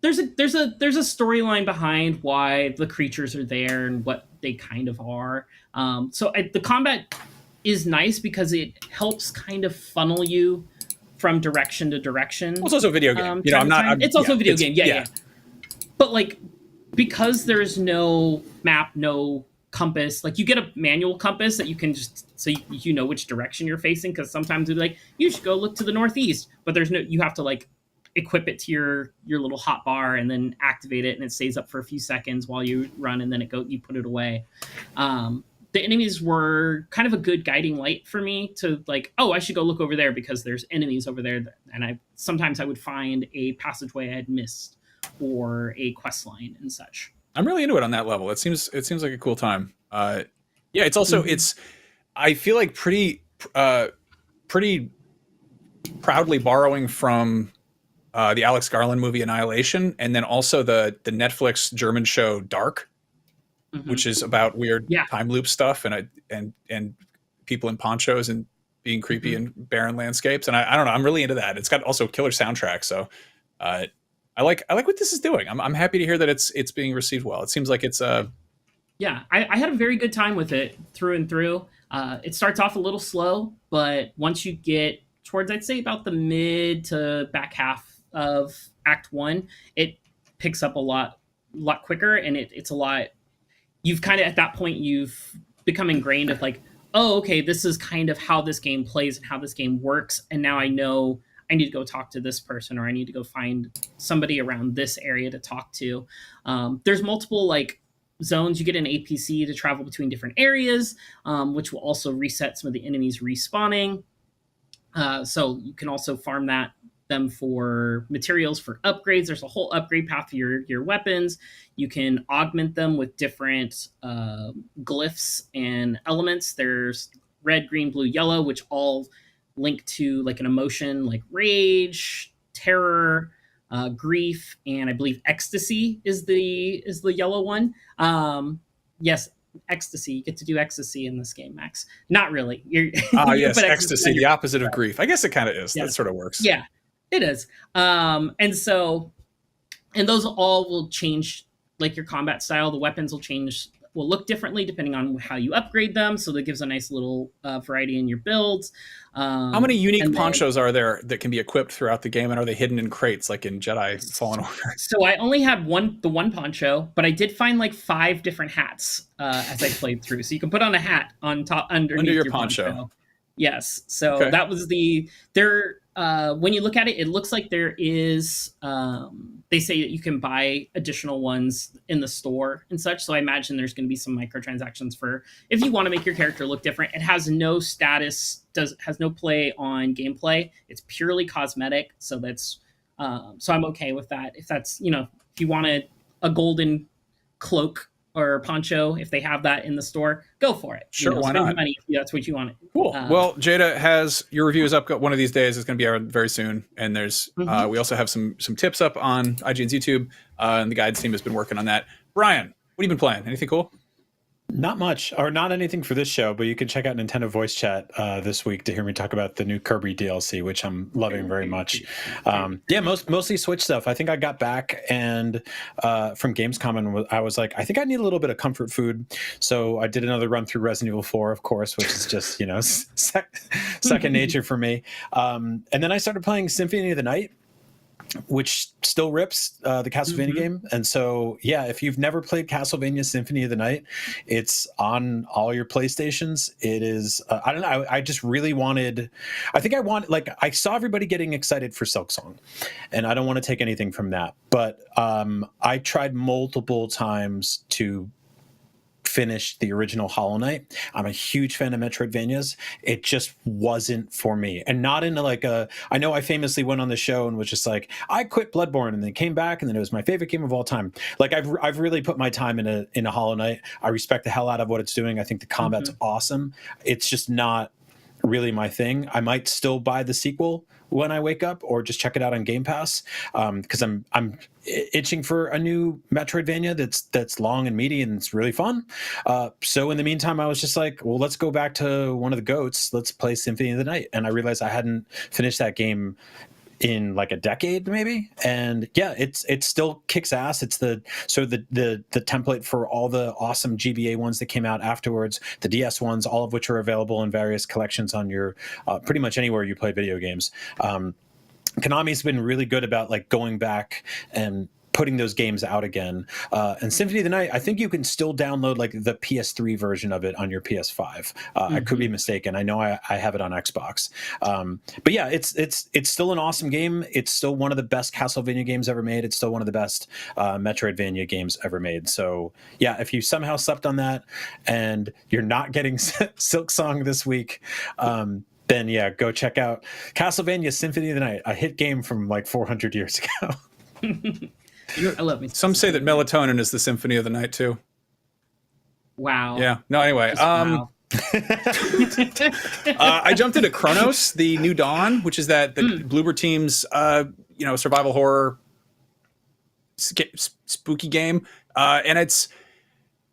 There's a storyline behind why the creatures are there and what they kind of are. The combat is nice because it helps kind of funnel you from direction to direction. Well, it's also a video game. It's also a video game. Yeah. But like, because there's no map, no compass, like you get a manual compass that you can just, so you know which direction you're facing. Cause sometimes it's like, you should go look to the northeast, but you have to like equip it to your little hot bar and then activate it. And it stays up for a few seconds while you run, and then you put it away. The enemies were kind of a good guiding light for me to like, oh, I should go look over there because there's enemies over there. And sometimes I would find a passageway I had missed or a quest line and such. I'm really into it on that level. It seems like a cool time. It's also, I feel like pretty proudly borrowing from the Alex Garland movie Annihilation, and then also the Netflix German show Dark, which is about weird time loop stuff and people in ponchos and being creepy in barren landscapes. And I don't know, I'm really into that. It's got also killer soundtrack. So I like what this is doing. I'm happy to hear that it's being received well. It seems like it's I had a very good time with it through and through. It starts off a little slow, but once you get towards, I'd say about the mid to back half of Act 1, it picks up a lot quicker, and it's a lot. You've kind of, at that point, you've become ingrained of like, oh, okay, this is kind of how this game plays and how this game works. And now I know I need to go talk to this person, or I need to go find somebody around this area to talk to. There's multiple like zones. You get an APC to travel between different areas, which will also reset some of the enemies respawning. So you can also farm them for materials for upgrades. There's a whole upgrade path for your weapons. You can augment them with different glyphs and elements. There's red, green, blue, yellow, which all link to like an emotion like rage, terror, grief, and I believe ecstasy is the yellow one. Yes, ecstasy. You get to do ecstasy in this game, Max. Not really. Yes, ecstasy, the opposite of grief. I guess it kind of is. Yeah. That sort of works. Yeah. It is. And those all will change, like your combat style. The weapons will look differently depending on how you upgrade them. So that gives a nice little variety in your builds. How many unique ponchos are there that can be equipped throughout the game? And are they hidden in crates like in Jedi Fallen Order? So I only had the one poncho, but I did find like 5 different hats as I played through. So you can put on a hat on top underneath your poncho. Yes. So that was when you look at it, it looks like there is, they say that you can buy additional ones in the store and such. So I imagine there's going to be some microtransactions for if you want to make your character look different. It has no status, has no play on gameplay. It's purely cosmetic. So that's, so I'm okay with that. If that's, if you wanted a golden cloak or poncho, if they have that in the store, go for it. Sure, why not? Money if that's what you want. Cool. Well, Jada has your review is up one of these days. It's going to be out very soon, and there's we also have some tips up on IGN's YouTube, and the guides team has been working on that. Brian, what have you been playing? Anything cool? Not much, or not anything for this show, but you can check out Nintendo Voice Chat this week to hear me talk about the new Kirby DLC, which I'm loving very much. Mostly Switch stuff. I think I got back and from Gamescom, and I was like, I think I need a little bit of comfort food. So I did another run through Resident Evil 4, of course, which is just, second nature for me. And then I started playing Symphony of the Night, which still rips the Castlevania game. And so, if you've never played Castlevania Symphony of the Night, it's on all your PlayStations. It is, I don't know, I just really I saw everybody getting excited for Silksong, and I don't want to take anything from that. But I tried multiple times to finish the original Hollow Knight. I'm a huge fan of Metroidvanias. It just wasn't for me, and not into I know I famously went on the show and was just like, I quit Bloodborne and then came back and then it was my favorite game of all time. Like I've really put my time in a Hollow Knight. I respect the hell out of what it's doing. I think the combat's awesome. It's just not really my thing. I might still buy the sequel when I wake up, or just check it out on Game Pass, because I'm itching for a new Metroidvania that's long and meaty and it's really fun. So in the meantime, I was just like, well, let's go back to one of the goats. Let's play Symphony of the Night, and I realized I hadn't finished that game in like a decade maybe, and yeah, it still kicks ass. It's the template for all the awesome GBA ones that came out afterwards, the DS ones, all of which are available in various collections on your pretty much anywhere you play video games. Konami's been really good about like going back and putting those games out again. And Symphony of the Night, I think you can still download like the PS3 version of it on your PS5. I could be mistaken. I know I have it on Xbox. But yeah, it's still an awesome game. It's still one of the best Castlevania games ever made. It's still one of the best Metroidvania games ever made. So yeah, if you somehow slept on that and you're not getting Silk Song this week, then yeah, go check out Castlevania Symphony of the Night, a hit game from like 400 years ago. I love me. Some say that Melatonin is the Symphony of the Night too. Wow. Yeah. No. Anyway, Wow. I jumped into Chronos, the New Dawn, which is the Bloober Team's survival horror spooky game, and it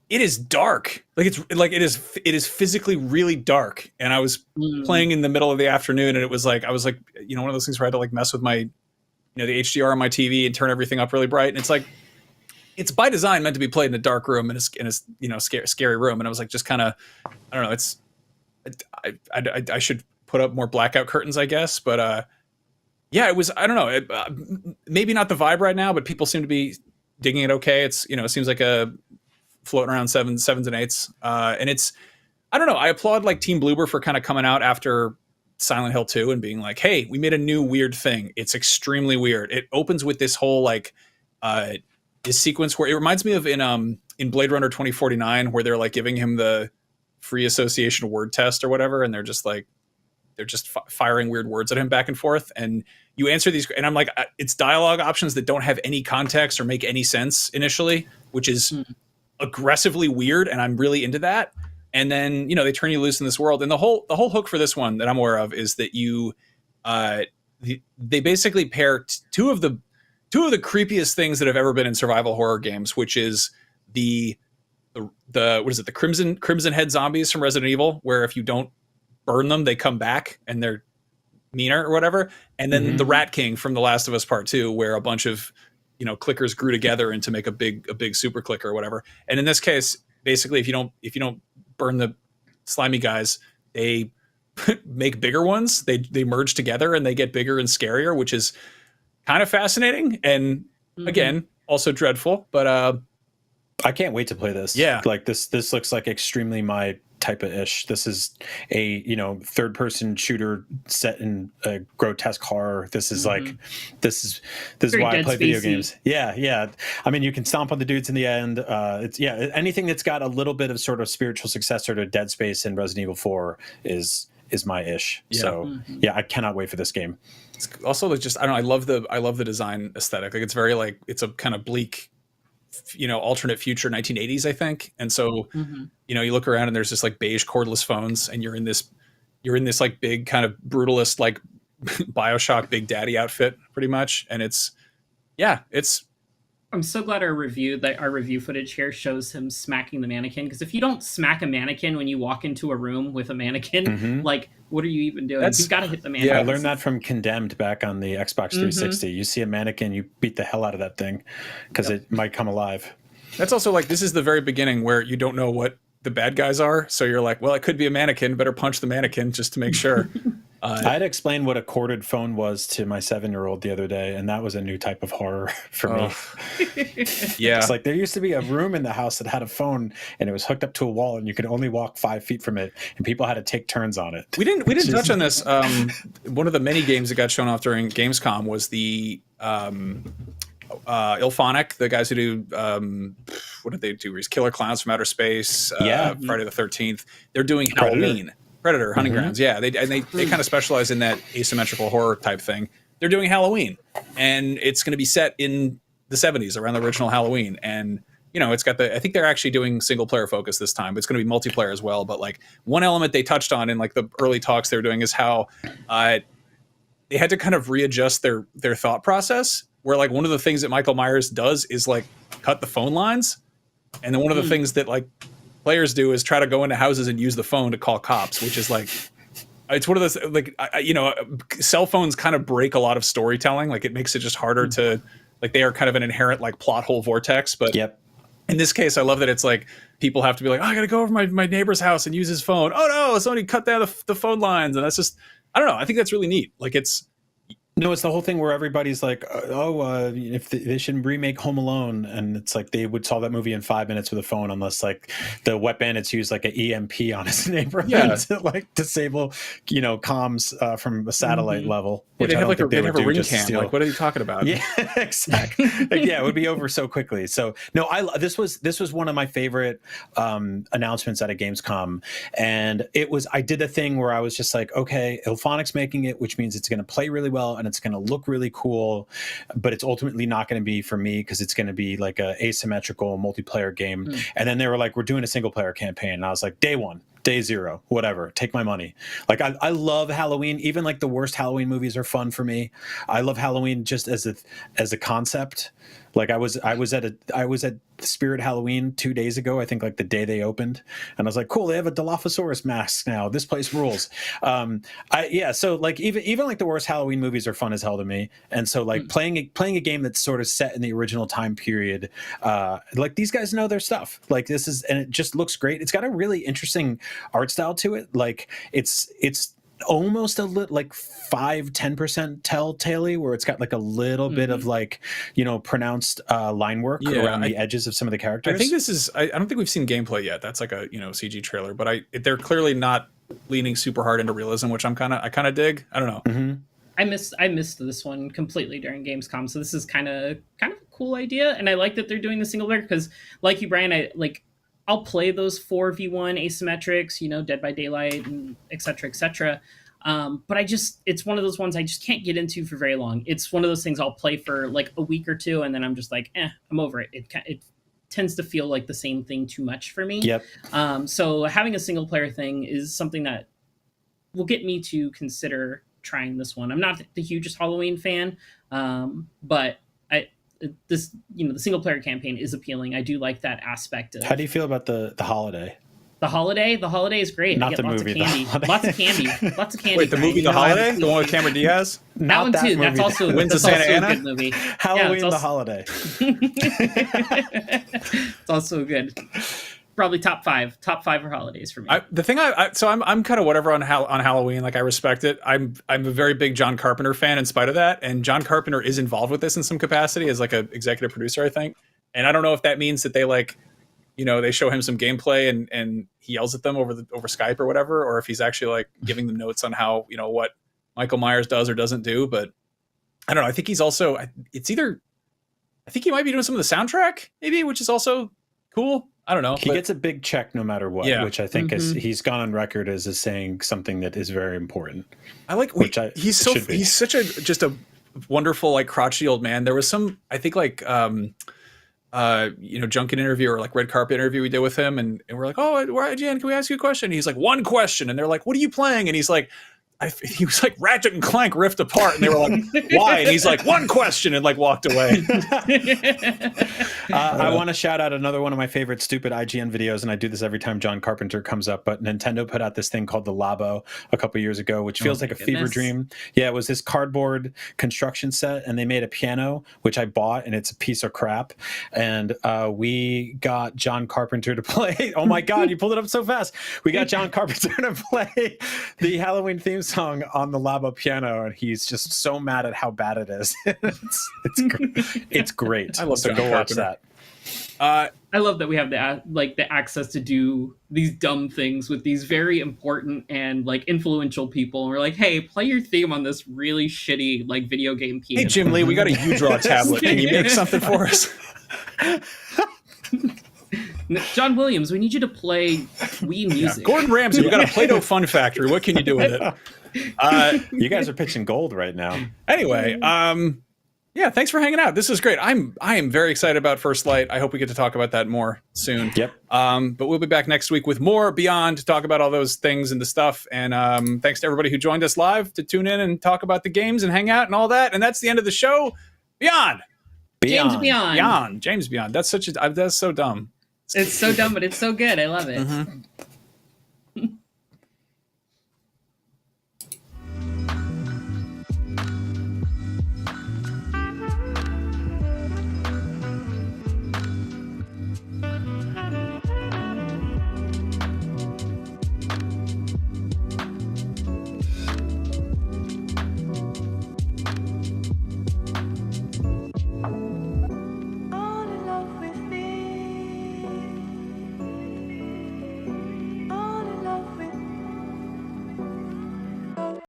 is dark. It is physically really dark. And I was playing in the middle of the afternoon, and it was like I was like one of those things where I had to like mess with my the HDR on my TV and turn everything up really bright. And it's like, it's by design meant to be played in a dark room in a scary room. And I was like, just kind of, I don't know. I should put up more blackout curtains, I guess. But yeah, it was, I don't know, maybe not the vibe right now, but people seem to be digging it okay. It's, it seems like a floating around sevens and eights. And it's, I don't know. I applaud like Team Bloober for kind of coming out after Silent Hill 2 and being like, hey, we made a new weird thing. It's extremely weird. It opens with this whole like this sequence where it reminds me of in Blade Runner 2049, where they're like giving him the free association word test or whatever, and they're just firing weird words at him back and forth, and you answer these, and I'm like, it's dialogue options that don't have any context or make any sense initially, which is aggressively weird, and I'm really into that. And then, they turn you loose in this world. And the whole hook for this one that I'm aware of is that they basically pair two of the creepiest things that have ever been in survival horror games, which is the what is it? The crimson head zombies from Resident Evil, where if you don't burn them, they come back and they're meaner or whatever. And then the Rat King from The Last of Us Part 2, where a bunch of, clickers grew together and to make a big super clicker or whatever. And in this case, basically, if you don't burn the slimy guys, they make bigger ones. They merge together and they get bigger and scarier, which is kind of fascinating and again also dreadful. But I can't wait to play this. Yeah, like this looks like extremely my type of ish. This is a third person shooter set in a grotesque horror. This is like this is why I play video games. Yeah. I mean, you can stomp on the dudes in the end. It's anything that's got a little bit of sort of spiritual successor to Dead Space and Resident Evil 4 is my ish. Yeah. So yeah, I cannot wait for this game. It's also just I love the design aesthetic. Like it's very like it's a kind of bleak alternate future 1980s, I think. And so, you look around and there's just like beige cordless phones, and you're in this like big kind of brutalist, like BioShock Big Daddy outfit pretty much. And I'm so glad our review footage here shows him smacking the mannequin. Because if you don't smack a mannequin when you walk into a room with a mannequin, like, what are you even doing? You've got to hit the mannequin. Yeah, I learned that from Condemned back on the Xbox 360. You see a mannequin, you beat the hell out of that thing because it might come alive. That's also like, this is the very beginning where you don't know what the bad guys are. So you're like, well, it could be a mannequin. Better punch the mannequin just to make sure. I had to explain what a corded phone was to my 7-year-old the other day, and that was a new type of horror for me. Yeah. It's like there used to be a room in the house that had a phone, and it was hooked up to a wall, and you could only walk 5 feet from it, and people had to take turns on it. We didn't touch on this. One of the many games that got shown off during Gamescom was the Ilphonic, the guys who do what did they do? Killer Clowns from Outer Space, Friday the 13th. They're doing Halloween. Predator, Hunting Grounds, yeah. They kind of specialize in that asymmetrical horror type thing. They're doing Halloween, and it's going to be set in the 70s around the original Halloween. And you know, it's got the, I think they're actually doing single player focus this time, but it's going to be multiplayer as well. But like one element they touched on in like the early talks they were doing is how they had to kind of readjust their thought process, where like one of the things that Michael Myers does is like cut the phone lines. And then one of the things that like players do is try to go into houses and use the phone to call cops, which is like, it's one of those, like, you know, cell phones kind of break a lot of storytelling. Like it makes it just harder to, like, they are kind of an inherent like plot hole vortex. But in this case, I love that it's like people have to be like, oh, I got to go over my neighbor's house and use his phone. Oh no, somebody cut down the phone lines. And that's just, I don't know. I think that's really neat. Like it's the whole thing where everybody's like, if they should remake Home Alone, and it's like they would solve that movie in 5 minutes with a phone, unless like the wet bandits use like an EMP on his neighborhood to like disable, you know, comms from a satellite level. Yeah, Which they I have don't like think they have a ring cam. steal. Like, what are you talking about? Yeah, exactly. Like, yeah, it would be over so quickly. So no, this was one of my favorite announcements at a Gamescom, and I did a thing where I was just like, okay, Ilphonic's making it, which means it's going to play really well and it's going to look really cool, but it's ultimately not going to be for me because it's going to be like a asymmetrical multiplayer game. And then they were like, we're doing a single player campaign, and I was like, day one, day zero, whatever, take my money. Like I love Halloween. Even like the worst Halloween movies are fun for me. I love Halloween just as a concept. Like I was at Spirit Halloween 2 days ago, I think like the day they opened, and I was like, cool, they have a Dilophosaurus mask now. This place rules. So like even like the worst Halloween movies are fun as hell to me. And so like playing a game that's sort of set in the original time period, like these guys know their stuff. Like this is, and it just looks great. It's got a really interesting art style to it. Like it's almost a little like 5-10% telltale, where it's got like a little bit of like, you know, pronounced line work around the edges of some of the characters. I think this is, I don't think we've seen gameplay yet. That's like a, you know, CG trailer, but they're clearly not leaning super hard into realism, which I kind of dig. I don't know. I missed this one completely during Gamescom, so this is kind of a cool idea, and I like that they're doing the single player because, like you, Brian, I'll play those 4v1 asymmetrics, you know, Dead by Daylight and et cetera, but it's one of those ones I just can't get into for very long. It's one of those things I'll play for like a week or two, and then I'm just like, I'm over it. It tends to feel like the same thing too much for me. So having a single player thing is something that will get me to consider trying this one. I'm not the hugest Halloween fan, but the single player campaign is appealing. I do like that aspect of. How do you feel about the holiday? The holiday is great. Not I get the lots movie. of candy. Lots of candy. Wait, the movie The Holiday, the one with Cameron Diaz. That one too. That's also Wins the Santa Ana. A good movie. Halloween the Holiday. It's also good. Probably top five for holidays for me. I'm kind of whatever on Halloween. Like I respect it. I'm a very big John Carpenter fan in spite of that. And John Carpenter is involved with this in some capacity as like an executive producer, I think. And I don't know if that means that they like, you know, they show him some gameplay and he yells at them over Skype or whatever, or if he's actually like giving them notes on how, you know, what Michael Myers does or doesn't do. But I don't know. I think he's also, I think he might be doing some of the soundtrack maybe, which is also cool. I don't know. He gets a big check no matter what, which I think he's gone on record as saying something that is very important. I like he's such a wonderful like crotchety old man. There was some, I think like junket interview or like red carpet interview we did with him, and we're like, oh, Jan, can we ask you a question? And he's like, one question, and they're like, what are you playing? And he's like, he was like Ratchet and Clank Rift Apart, and they were like, why? And he's like, one question, and like walked away. I want to shout out another one of my favorite stupid IGN videos, and I do this every time John Carpenter comes up, but Nintendo put out this thing called the Labo a couple years ago, which feels like a fever dream. Yeah, it was this cardboard construction set, and they made a piano, which I bought, and it's a piece of crap. And we got John Carpenter to play. Oh my God, you pulled it up so fast. We got John Carpenter to play the Halloween theme song on the Labo piano, and he's just so mad at how bad it is. It's great. I love so go watch that. I love that we have the access to do these dumb things with these very important and like influential people. And we're like, hey, play your theme on this really shitty like video game piano. Hey Jim Lee, we got a U-Draw tablet. Can you make something for us? John Williams, we need you to play Wii music. Gordon Ramsay, we got a Play-Doh Fun Factory. What can you do with it? You guys are pitching gold right now. Anyway, Yeah, thanks for hanging out. This is great. I am very excited about First Light. I hope we get to talk about that more soon. Yep. But we'll be back next week with more Beyond to talk about all those things and the stuff. And thanks to everybody who joined us live to tune in and talk about the games and hang out and all that. And that's the end of the show. Beyond. James Beyond. James Beyond. That's so dumb. It's so dumb, but it's so good. I love it.